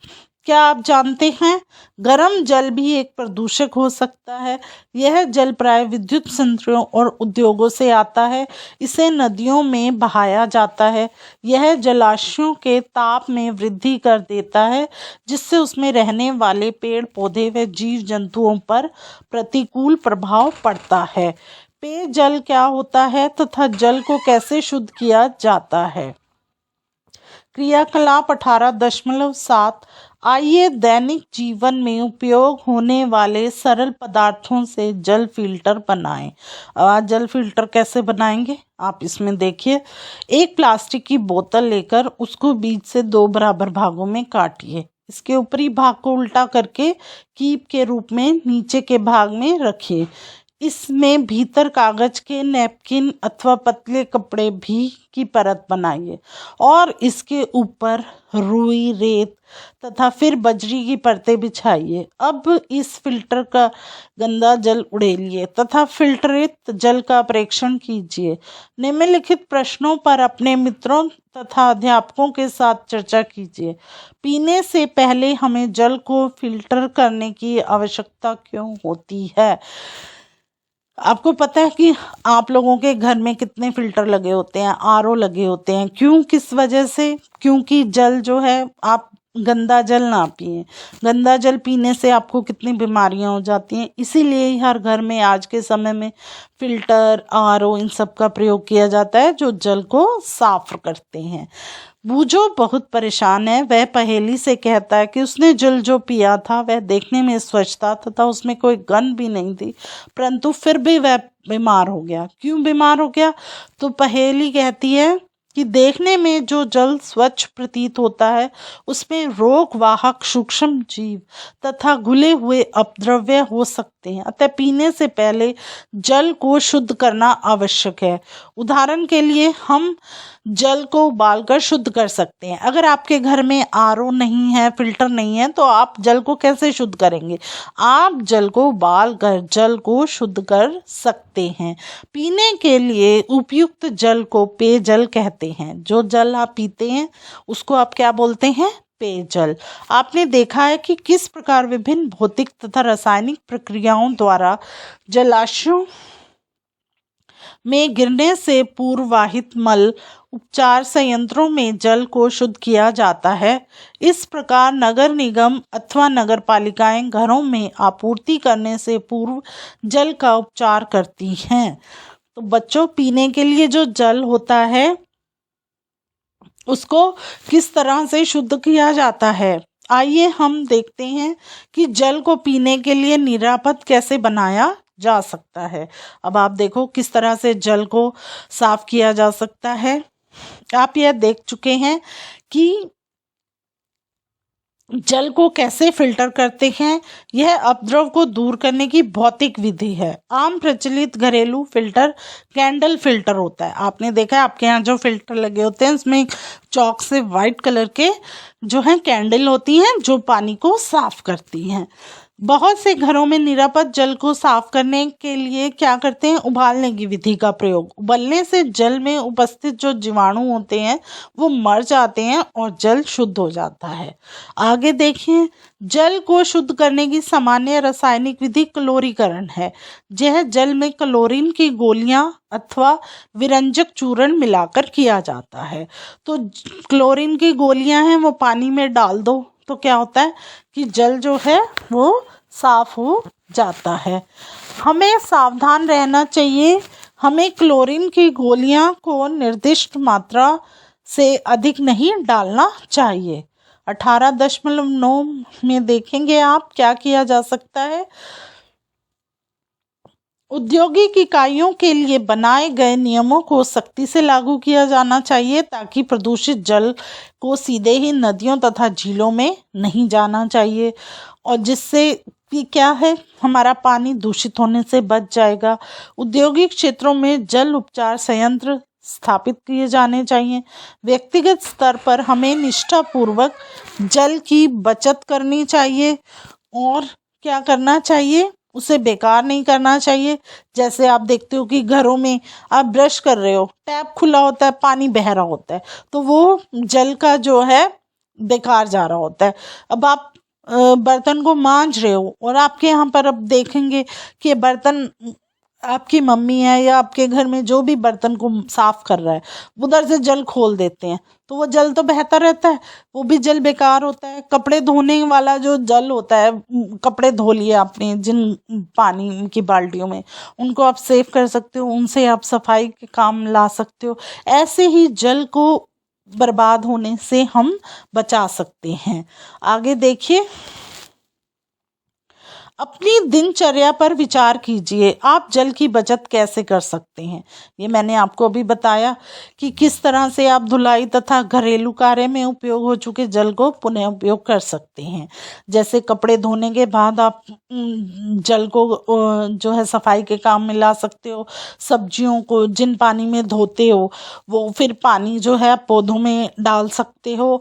क्या आप जानते हैं गर्म जल भी एक प्रदूषक हो सकता है? यह जल प्राय विद्युत संयंत्रों और उद्योगों से आता है। इसे नदियों में बहाया जाता है। यह जलाशयों के ताप में वृद्धि कर देता है, जिससे उसमें रहने वाले पेड़ पौधे व जीव जंतुओं पर प्रतिकूल प्रभाव पड़ता है। पेयजल क्या होता है तथा जल को कैसे शुद्ध किया जाता है? क्रियाकलाप 18.7 आइए दैनिक जीवन में उपयोग होने वाले सरल पदार्थों से जल फिल्टर बनाएं। आज जल फिल्टर कैसे बनाएंगे आप इसमें देखिए। एक प्लास्टिक की बोतल लेकर उसको बीच से 2 बराबर भागों में काटिए। इसके ऊपरी भाग को उल्टा करके कीप के रूप में नीचे के भाग में रखिए। इसमें भीतर कागज के नैपकिन अथवा पतले कपड़े भी की परत बनाइए और इसके ऊपर रुई, रेत तथा फिर बजरी की परतें बिछाइए। अब इस फिल्टर का गंदा जल उड़ेलिए तथा फिल्टरित जल का परीक्षण कीजिए। निम्नलिखित प्रश्नों पर अपने मित्रों तथा अध्यापकों के साथ चर्चा कीजिए। पीने से पहले हमें जल को फिल्टर करने की आवश्यकता क्यों होती है? आपको पता है कि आप लोगों के घर में कितने फिल्टर लगे होते हैं, आरओ लगे होते हैं, क्यों, किस वजह से? क्योंकि जल जो है, आप गंदा जल ना पिए। गंदा जल पीने से आपको कितनी बीमारियां हो जाती हैं। इसीलिए ही हर घर में आज के समय में फिल्टर, आरओ, इन सब का प्रयोग किया जाता है, जो जल को साफ करते हैं। बूझो बहुत परेशान है, वह पहेली से कहता है कि उसने जल जो पिया था वह देखने में स्वच्छ था तथा उसमें कोई गंध भी नहीं थी, परंतु फिर भी वह बीमार हो गया। क्यों बीमार हो गया? तो पहेली कहती है कि देखने में जो जल स्वच्छ प्रतीत होता है उसमें रोग वाहक सूक्ष्म जीव तथा घुले हुए अपद्रव्य हो सकते हैं, अतः पीने से पहले जल को शुद्ध करना आवश्यक है। उदाहरण के लिए हम जल को उबालकर शुद्ध कर सकते हैं। अगर आपके घर में आरओ नहीं है, फिल्टर नहीं है, तो आप जल को कैसे शुद्ध करेंगे? आप जल को उबाल कर जल को शुद्ध कर सकते हैं। पीने के लिए उपयुक्त जल को पेयजल कहते हैं। जो जल आप पीते हैं उसको आप क्या बोलते हैं? पेयजल। आपने देखा है कि किस प्रकार विभिन्न भौतिक तथा रासायनिक प्रक्रियाओं द्वारा जलाशयों में गिरने से पूर्ववाहित मल उपचार संयंत्रों में जल को शुद्ध किया जाता है। इस प्रकार नगर निगम अथवा नगर पालिकाएं घरों में आपूर्ति करने से पूर्व जल का उपचार करती हैं। तो बच्चों, पीने के लिए जो जल होता है उसको किस तरह से शुद्ध किया जाता है? आइए हम देखते हैं कि जल को पीने के लिए निरापद कैसे बनाया जा सकता है। अब आप देखो किस तरह से जल को साफ किया जा सकता है। आप यह देख चुके हैं कि जल को कैसे फिल्टर करते हैं। यह अपद्रव को दूर करने की भौतिक विधि है। आम प्रचलित घरेलू फिल्टर कैंडल फिल्टर होता है। आपने देखा है आपके यहाँ जो फिल्टर लगे होते हैं उसमें चौक से वाइट कलर के जो है कैंडल होती हैं जो पानी को साफ करती हैं। बहुत से घरों में निरापद जल को साफ करने के लिए क्या करते हैं? उबालने की विधि का प्रयोग। उबलने से जल में उपस्थित जो जीवाणु होते हैं वो मर जाते हैं और जल शुद्ध हो जाता है। आगे देखिए, जल को शुद्ध करने की सामान्य रासायनिक विधि क्लोरीकरण है। यह जल में क्लोरीन की गोलियां अथवा विरंजक चूर्ण मिलाकर किया जाता है। तो क्लोरीन की गोलियां हैं वो पानी में डाल दो तो क्या होता है कि जल जो है वो साफ हो जाता है। हमें सावधान रहना चाहिए। हमें क्लोरीन की गोलियां को निर्दिष्ट मात्रा से अधिक नहीं डालना चाहिए। 18.9 में देखेंगे आप क्या किया जा सकता है। औद्योगिक इकाइयों के लिए बनाए गए नियमों को सख्ती से लागू किया जाना चाहिए ताकि प्रदूषित जल को सीधे ही नदियों तथा झीलों में नहीं जाना चाहिए, और जिससे कि क्या है, हमारा पानी दूषित होने से बच जाएगा। औद्योगिक क्षेत्रों में जल उपचार संयंत्र स्थापित किए जाने चाहिए। व्यक्तिगत स्तर पर हमें निष्ठापूर्वक जल की बचत करनी चाहिए और क्या करना चाहिए, उसे बेकार नहीं करना चाहिए। जैसे आप देखते हो कि घरों में आप ब्रश कर रहे हो, टैप खुला होता है, पानी बह रहा होता है, तो वो जल का जो है बेकार जा रहा होता है। अब आप बर्तन को मांज रहे हो और आपके यहाँ पर अब देखेंगे कि बर्तन, आपकी मम्मी है या आपके घर में जो भी बर्तन को साफ कर रहा है उधर से जल खोल देते हैं, तो वो जल तो बहता रहता है, वो भी जल बेकार होता है। कपड़े धोने वाला जो जल होता है, कपड़े धो लिए आपने जिन पानी की बाल्टियों में, उनको आप सेव कर सकते हो, उनसे आप सफाई के काम ला सकते हो। ऐसे ही जल को बर्बाद होने से हम बचा सकते हैं। आगे देखिए, अपनी दिनचर्या पर विचार कीजिए। आप जल की बचत कैसे कर सकते हैं? ये मैंने आपको अभी बताया कि किस तरह से आप धुलाई तथा घरेलू कार्य में उपयोग हो चुके जल को पुनः उपयोग कर सकते हैं। जैसे कपड़े धोने के बाद आप जल को जो है सफाई के काम में ला सकते हो। सब्जियों को जिन पानी में धोते हो वो फिर पानी जो है पौधों में डाल सकते हो।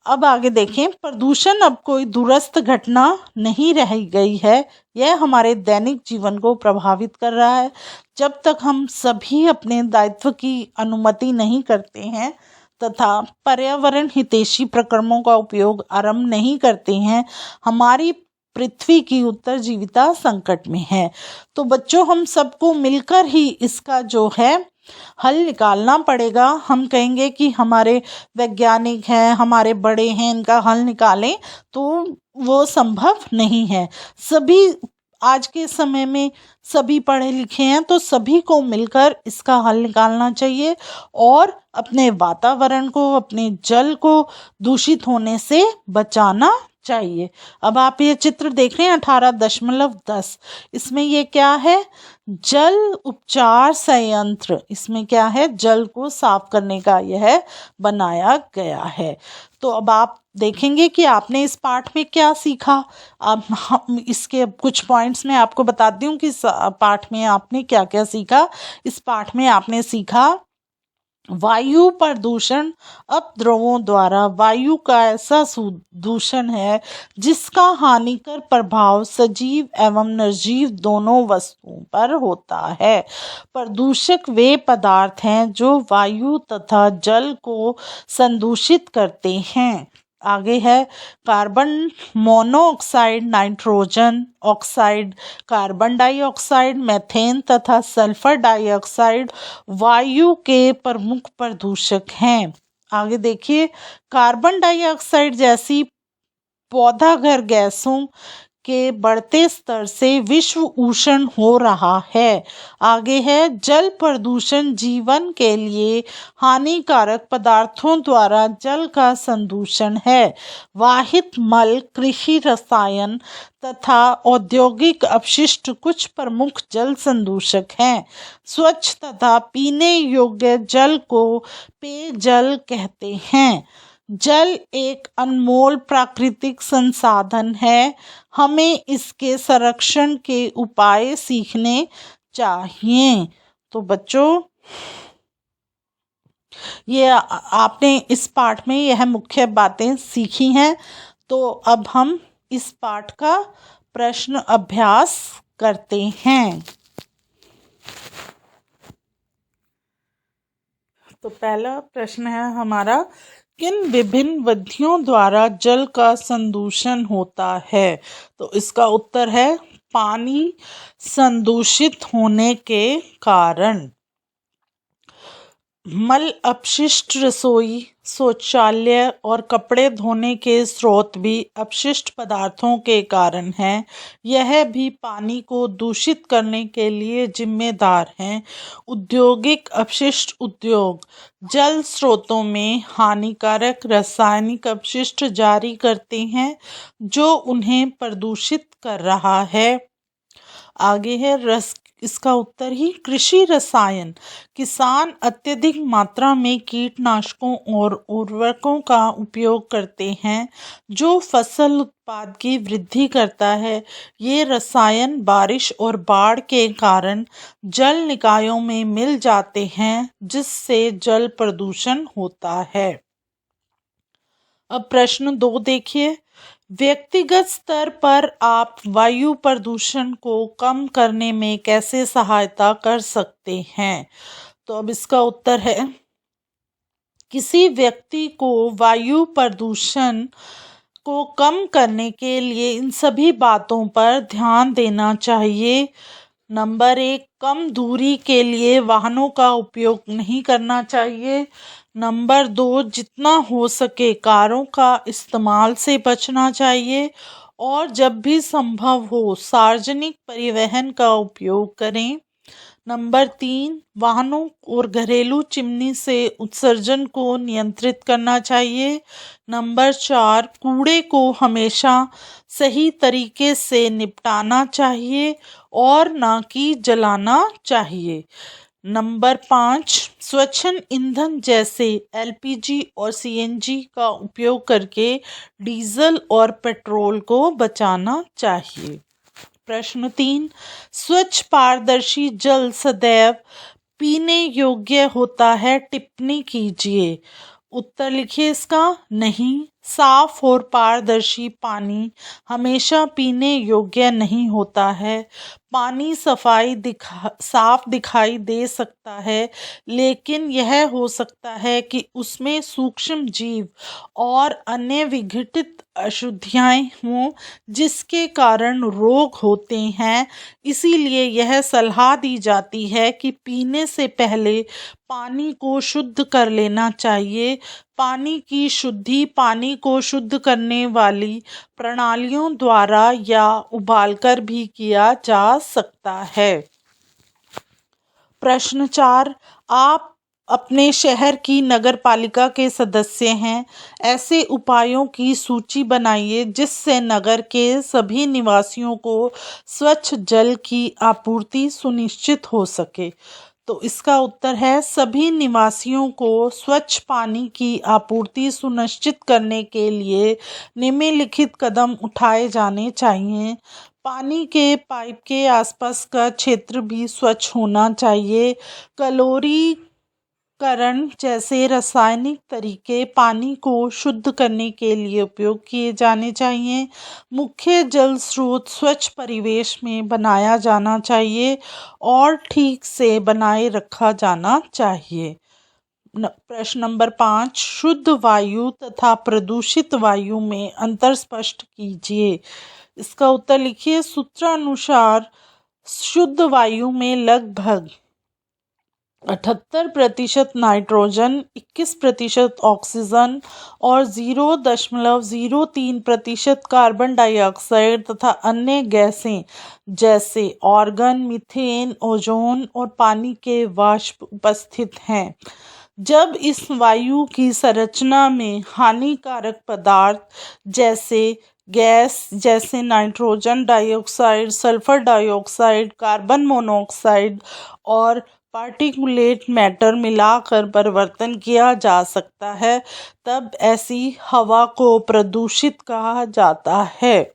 अब आगे देखें, प्रदूषण अब कोई दूरस्थ घटना नहीं रह गई है, यह हमारे दैनिक जीवन को प्रभावित कर रहा है। जब तक हम सभी अपने दायित्व की अनुमति नहीं करते हैं तथा पर्यावरण हितैषी प्रक्रमों का उपयोग आरंभ नहीं करते हैं, हमारी पृथ्वी की उत्तरजीविता संकट में है। तो बच्चों हम सबको मिलकर ही इसका जो है हल निकालना पड़ेगा। हम कहेंगे कि हमारे वैज्ञानिक हैं, हमारे बड़े हैं, इनका हल निकालें, तो वो संभव नहीं है। सभी आज के समय में सभी पढ़े लिखे हैं, तो सभी को मिलकर इसका हल निकालना चाहिए और अपने वातावरण को, अपने जल को दूषित होने से बचाना चाहिए। अब आप ये चित्र देख रहे हैं 18.10, इसमें ये क्या है, जल उपचार संयंत्र। इसमें क्या है, जल को साफ करने का यह बनाया गया है। तो अब आप देखेंगे कि आपने इस पाठ में क्या सीखा। अब हम इसके कुछ पॉइंट्स में आपको बताती हूँ कि पाठ में आपने क्या क्या सीखा। इस पाठ में आपने सीखा वायु प्रदूषण अपद्रवों द्वारा वायु का ऐसा दूषण है जिसका हानिकर प्रभाव सजीव एवं निर्जीव दोनों वस्तुओं पर होता है। प्रदूषक वे पदार्थ हैं जो वायु तथा जल को संदूषित करते हैं। आगे है carbon monoxide, nitrogen oxide, carbon dioxide, methane तथा सल्फर डाइऑक्साइड वायु के प्रमुख प्रदूषक हैं। आगे देखिए, कार्बन डाइऑक्साइड जैसी पौधाघर गैसों के बढ़ते स्तर से विश्व उष्ण हो रहा है। आगे है जल प्रदूषण जीवन के लिए हानिकारक पदार्थों द्वारा जल का संदूषण है। वाहित मल, कृषि रसायन तथा औद्योगिक अपशिष्ट कुछ प्रमुख जल संदूषक हैं। स्वच्छ तथा पीने योग्य जल को पेयजल कहते हैं। जल एक अनमोल प्राकृतिक संसाधन है, हमें इसके संरक्षण के उपाय सीखने चाहिए। तो बच्चों ये आपने इस पाठ में यह मुख्य बातें सीखी हैं। तो अब हम इस पाठ का प्रश्न अभ्यास करते हैं। तो पहला प्रश्न है हमारा, किन विभिन्न विधियों द्वारा जल का संदूषण होता है। तो इसका उत्तर है पानी संदूषित होने के कारण। मल अपशिष्ट रसोई, शौचालय और कपड़े धोने के स्रोत भी अपशिष्ट पदार्थों के कारण हैं। यह भी पानी को दूषित करने के लिए जिम्मेदार हैं। औद्योगिक अपशिष्ट उद्योग जल स्रोतों में हानिकारक रासायनिक अपशिष्ट जारी करते हैं जो उन्हें प्रदूषित कर रहा है। आगे है इसका उत्तर ही कृषि रसायन। किसान अत्यधिक मात्रा में कीटनाशकों और उर्वरकों का उपयोग करते हैं जो फसल उत्पाद की वृद्धि करता है। ये रसायन बारिश और बाढ़ के कारण जल निकायों में मिल जाते हैं जिससे जल प्रदूषण होता है। अब प्रश्न 2 देखिए, व्यक्तिगत स्तर पर आप वायु प्रदूषण को कम करने में कैसे सहायता कर सकते हैं। तो अब इसका उत्तर है, किसी व्यक्ति को वायु प्रदूषण को कम करने के लिए इन सभी बातों पर ध्यान देना चाहिए। नंबर 1, कम दूरी के लिए वाहनों का उपयोग नहीं करना चाहिए। नंबर 2, जितना हो सके कारों का इस्तेमाल से बचना चाहिए और जब भी संभव हो सार्वजनिक परिवहन का उपयोग करें। नंबर 3, वाहनों और घरेलू चिमनी से उत्सर्जन को नियंत्रित करना चाहिए। नंबर 4, कूड़े को हमेशा सही तरीके से निपटाना चाहिए और ना कि जलाना चाहिए। नंबर 5, स्वच्छ ईंधन जैसे एलपीजी और सीएनजी का उपयोग करके डीजल और पेट्रोल को बचाना चाहिए। प्रश्न 3, स्वच्छ पारदर्शी जल सदैव पीने योग्य होता है, टिप्पणी कीजिए। उत्तर लिखिए इसका, नहीं, साफ और पारदर्शी पानी हमेशा पीने योग्य नहीं होता है। पानी साफ दिखाई दे सकता है, लेकिन यह हो सकता है कि उसमें सूक्ष्म जीव और अन्य विघटित अशुद्धियाँ हों, जिसके कारण रोग होते हैं। इसीलिए यह सलाह दी जाती है कि पीने से पहले पानी को शुद्ध कर लेना चाहिए। पानी की शुद्धि पानी को शुद्ध करने वाली प्रणालियों द्वारा या उबालकर भी किया जा सकता है। प्रश्न 4, आप अपने शहर की नगर पालिका के सदस्य हैं। ऐसे उपायों की सूची बनाइए जिससे नगर के सभी निवासियों को स्वच्छ जल की आपूर्ति सुनिश्चित हो सके। तो इसका उत्तर है, सभी निवासियों को स्वच्छ पानी की आपूर्ति सुनिश्चित करने के लिए निम्नलिखित कदम उठाए जाने चाहिए। पानी के पाइप के आसपास का क्षेत्र भी स्वच्छ होना चाहिए। क्लोरीकरण जैसे रासायनिक तरीके पानी को शुद्ध करने के लिए उपयोग किए जाने चाहिए। मुख्य जल स्रोत स्वच्छ परिवेश में बनाया जाना चाहिए और ठीक से बनाए रखा जाना चाहिए। प्रश्न नंबर 5, शुद्ध वायु तथा प्रदूषित वायु में अंतर स्पष्ट कीजिए। इसका उत्तर लिखिए। सूत्रानुसार शुद्ध वायु में लगभग 78% नाइट्रोजन, 21% ऑक्सीजन और 0.03% कार्बन डाइऑक्साइड तथा अन्य गैसें जैसे ऑर्गन, मीथेन, ओजोन और पानी के वाष्प उपस्थित हैं। जब इस वायु की संरचना में हानिकारक पदार्थ जैसे गैस जैसे nitrogen dioxide, sulphur dioxide, carbon monoxide और पार्टिकुलेट मैटर मिलाकर परिवर्तन किया जा सकता है, तब ऐसी हवा को प्रदूषित कहा जाता है।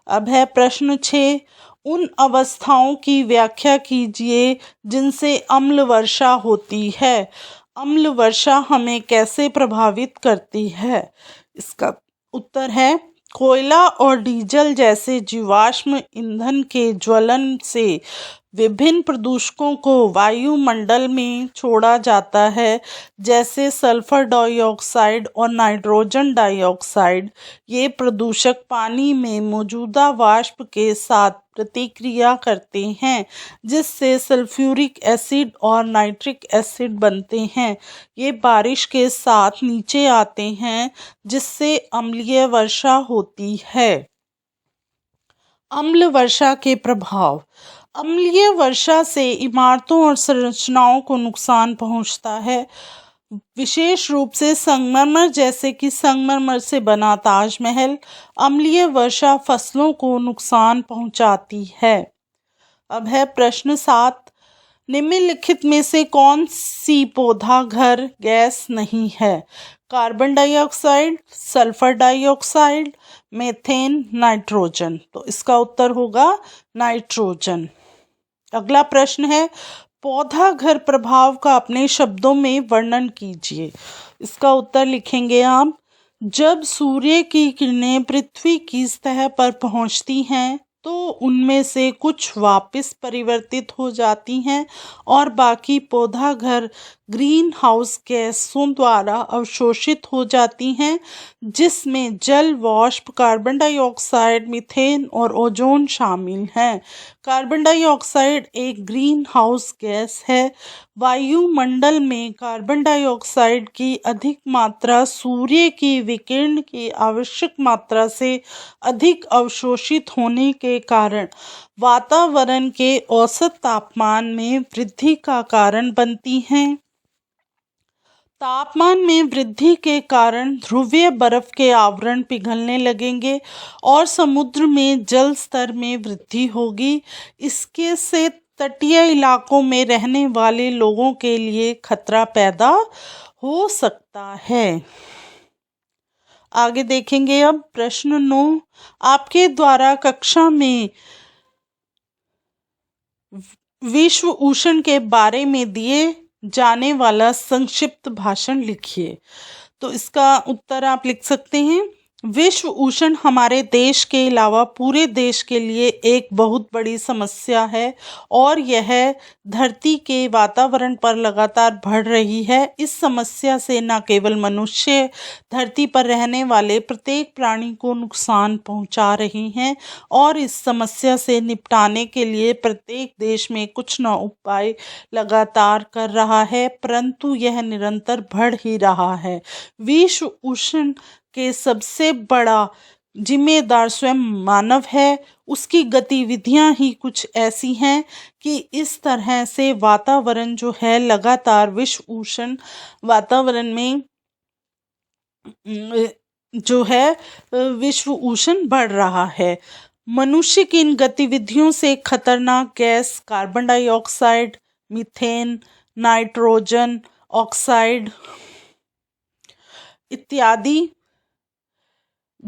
अब है प्रश्न 6, उन अवस्थाओं की व्याख्या कीजिए जिनसे अम्ल वर्षा होती है। अम्ल वर्षा हमें कैसे प्रभावित करती है? इसका उत्तर है, कोयला और डीजल जैसे जीवाश्म ईंधन के ज्वलन से विभिन्न प्रदूषकों को वायुमंडल में छोड़ा जाता है, जैसे सल्फर डाइऑक्साइड और नाइट्रोजन डाइऑक्साइड। ये प्रदूषक पानी में मौजूदा वाष्प के साथ प्रतिक्रिया करते हैं, जिससे सल्फ्यूरिक एसिड और नाइट्रिक एसिड बनते हैं। ये बारिश के साथ नीचे आते हैं, जिससे अम्लीय वर्षा होती है। अम्ल वर्षा के प्रभाव। अम्लीय वर्षा से इमारतों और संरचनाओं को नुकसान पहुंचता है, विशेष रूप से संगमरमर जैसे कि संगमरमर से बना ताजमहल। अम्लीय वर्षा फसलों को नुकसान पहुंचाती है। अब है प्रश्न 7, निम्नलिखित में से कौन सी पौधा घर गैस नहीं है? Carbon dioxide, sulphur dioxide, methane, nitrogen. तो इसका उत्तर होगा नाइट्रोजन। अगला प्रश्न है, पौधा घर प्रभाव का अपने शब्दों में वर्णन कीजिए। इसका उत्तर लिखेंगे आप, जब सूर्य की किरणें पृथ्वी की सतह पर पहुंचती हैं तो उनमें से कुछ वापस परिवर्तित हो जाती हैं और बाकी पौधा घर ग्रीन हाउस गैसों द्वारा अवशोषित हो जाती हैं, जिसमें जल वाष्प, कार्बन डाइऑक्साइड, मीथेन और ओजोन शामिल हैं। कार्बन डाइऑक्साइड एक ग्रीन हाउस गैस है। वायुमंडल में कार्बन डाइऑक्साइड की अधिक मात्रा सूर्य की विकिरण की आवश्यक मात्रा से अधिक अवशोषित होने के कारण वातावरण के औसत तापमान में वृद्धि का कारण बनती हैं। तापमान में वृद्धि के कारण ध्रुवीय बर्फ के आवरण पिघलने लगेंगे और समुद्र में जल स्तर में वृद्धि होगी। इसके से तटीय इलाकों में रहने वाले लोगों के लिए खतरा पैदा हो सकता है। आगे देखेंगे अब प्रश्न 9, आपके द्वारा कक्षा में विश्व उष्ण के बारे में दिए जाने वाला संक्षिप्त भाषण लिखिए। तो इसका उत्तर आप लिख सकते हैं, विश्व उष्ण हमारे देश के अलावा पूरे देश के लिए एक बहुत बड़ी समस्या है और यह धरती के वातावरण पर लगातार बढ़ रही है। इस समस्या से न केवल मनुष्य, धरती पर रहने वाले प्रत्येक प्राणी को नुकसान पहुंचा रही हैं और इस समस्या से निपटाने के लिए प्रत्येक देश में कुछ न उपाय लगातार कर रहा है, परंतु यह निरंतर बढ़ ही रहा है। विश्व उष्ण के सबसे बड़ा जिम्मेदार स्वयं मानव है। उसकी गतिविधियां ही कुछ ऐसी हैं कि इस तरह से वातावरण जो है लगातार विश्व उष्ण वातावरण में जो है विश्व उष्ण बढ़ रहा है। मनुष्य की इन गतिविधियों से खतरनाक gas carbon dioxide, methane, nitrogen oxide इत्यादि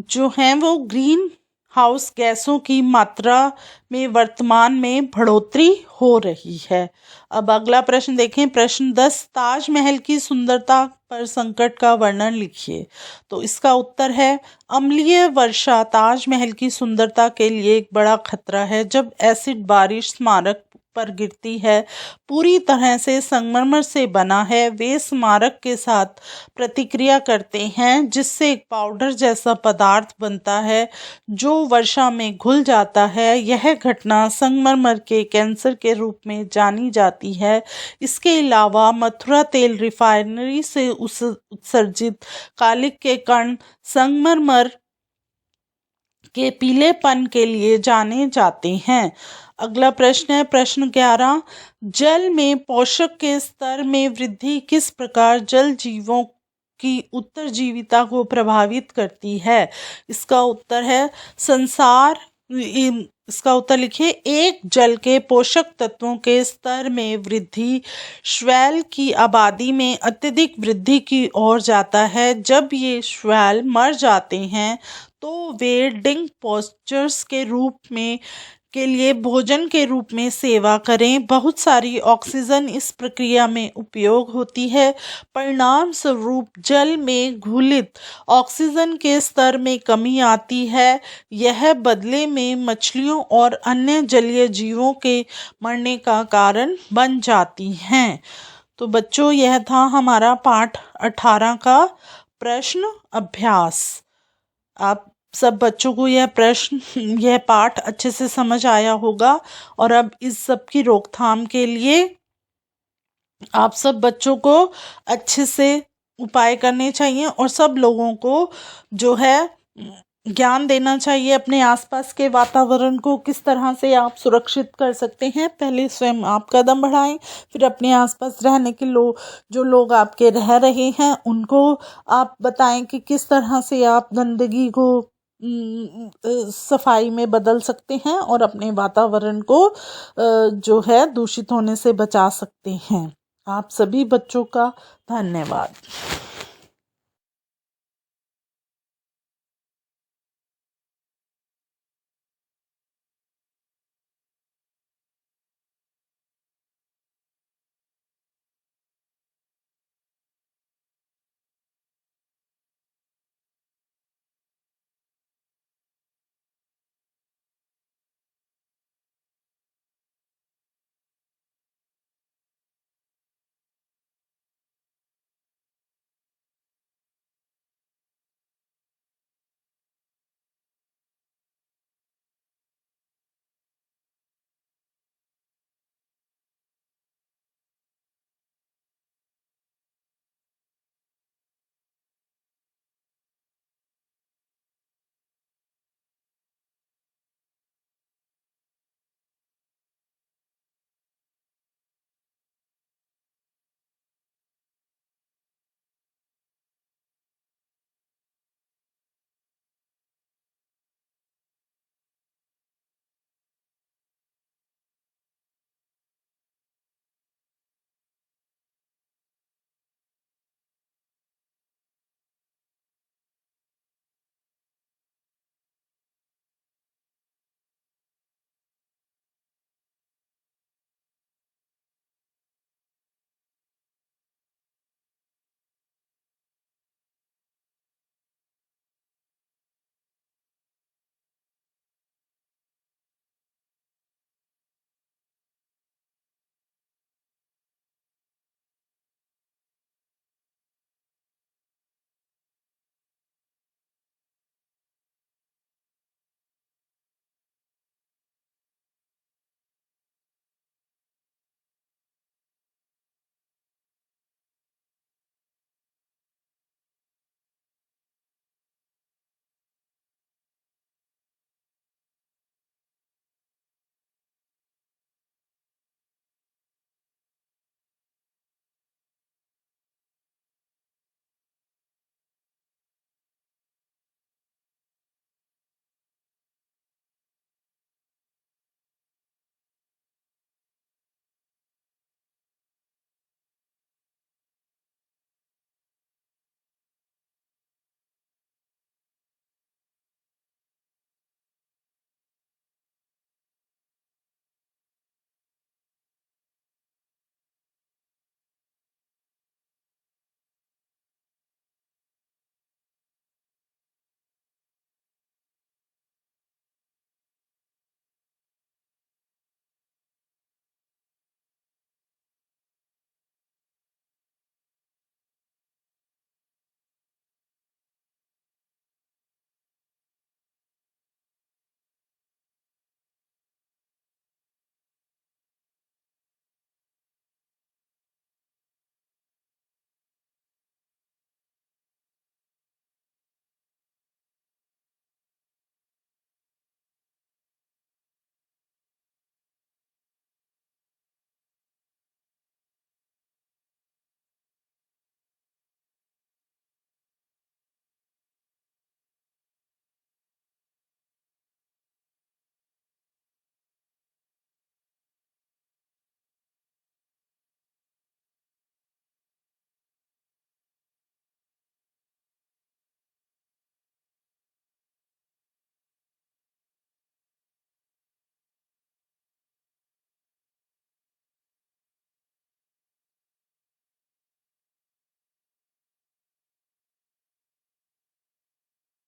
जो हैं वो ग्रीन हाउस गैसों की मात्रा में वर्तमान में बढ़ोतरी हो रही है। अब अगला प्रश्न देखें, प्रश्न 10, ताजमहल की सुंदरता पर संकट का वर्णन लिखिए। तो इसका उत्तर है, अम्लीय वर्षा ताजमहल की सुंदरता के लिए एक बड़ा खतरा है। जब एसिड बारिश स्मारक पर गिरती है, पूरी तरह से संगमरमर से बना है, वे स्मारक के साथ प्रतिक्रिया करते हैं जिससे एक पाउडर जैसा पदार्थ बनता है जो वर्षा में घुल जाता है। यह घटना संगमरमर के कैंसर के रूप में जानी जाती है। इसके अलावा मथुरा तेल रिफाइनरी से उत्सर्जित कालिक के कण संगमरमर के पीलेपन के लिए जाने जाते हैं। अगला प्रश्न है, प्रश्न 11, जल में पोषक के स्तर में वृद्धि किस प्रकार जल जीवों की उत्तरजीविता को प्रभावित करती है। इसका उत्तर है, इसका उत्तर लिखिए, एक, जल के पोषक तत्वों के स्तर में वृद्धि शैवाल की आबादी में अत्यधिक वृद्धि की ओर जाता है। जब ये शैवाल मर जाते हैं तो वे डिकम्पोजर्स के लिए भोजन के रूप में सेवा करें। बहुत सारी ऑक्सीजन इस प्रक्रिया में उपयोग होती है। परिणाम स्वरूप जल में घुलित ऑक्सीजन के स्तर में कमी आती है। यह बदले में मछलियों और अन्य जलीय जीवों के मरने का कारण बन जाती हैं। तो बच्चों, यह था हमारा पाठ 18 का प्रश्न अभ्यास। आप सब बच्चों को यह पाठ अच्छे से समझ आया होगा और अब इस सब की रोकथाम के लिए आप सब बच्चों को अच्छे से उपाय करने चाहिए और सब लोगों को जो है ज्ञान देना चाहिए अपने आसपास के वातावरण को किस तरह से आप सुरक्षित कर सकते हैं। पहले स्वयं आप कदम बढ़ाएं, फिर अपने आसपास रहने के जो लोग आपके रह रहे हैं उनको आप बताएं कि किस तरह से आप गंदगी को सफाई में बदल सकते हैं और अपने वातावरण को जो है दूषित होने से बचा सकते हैं। आप सभी बच्चों का धन्यवाद।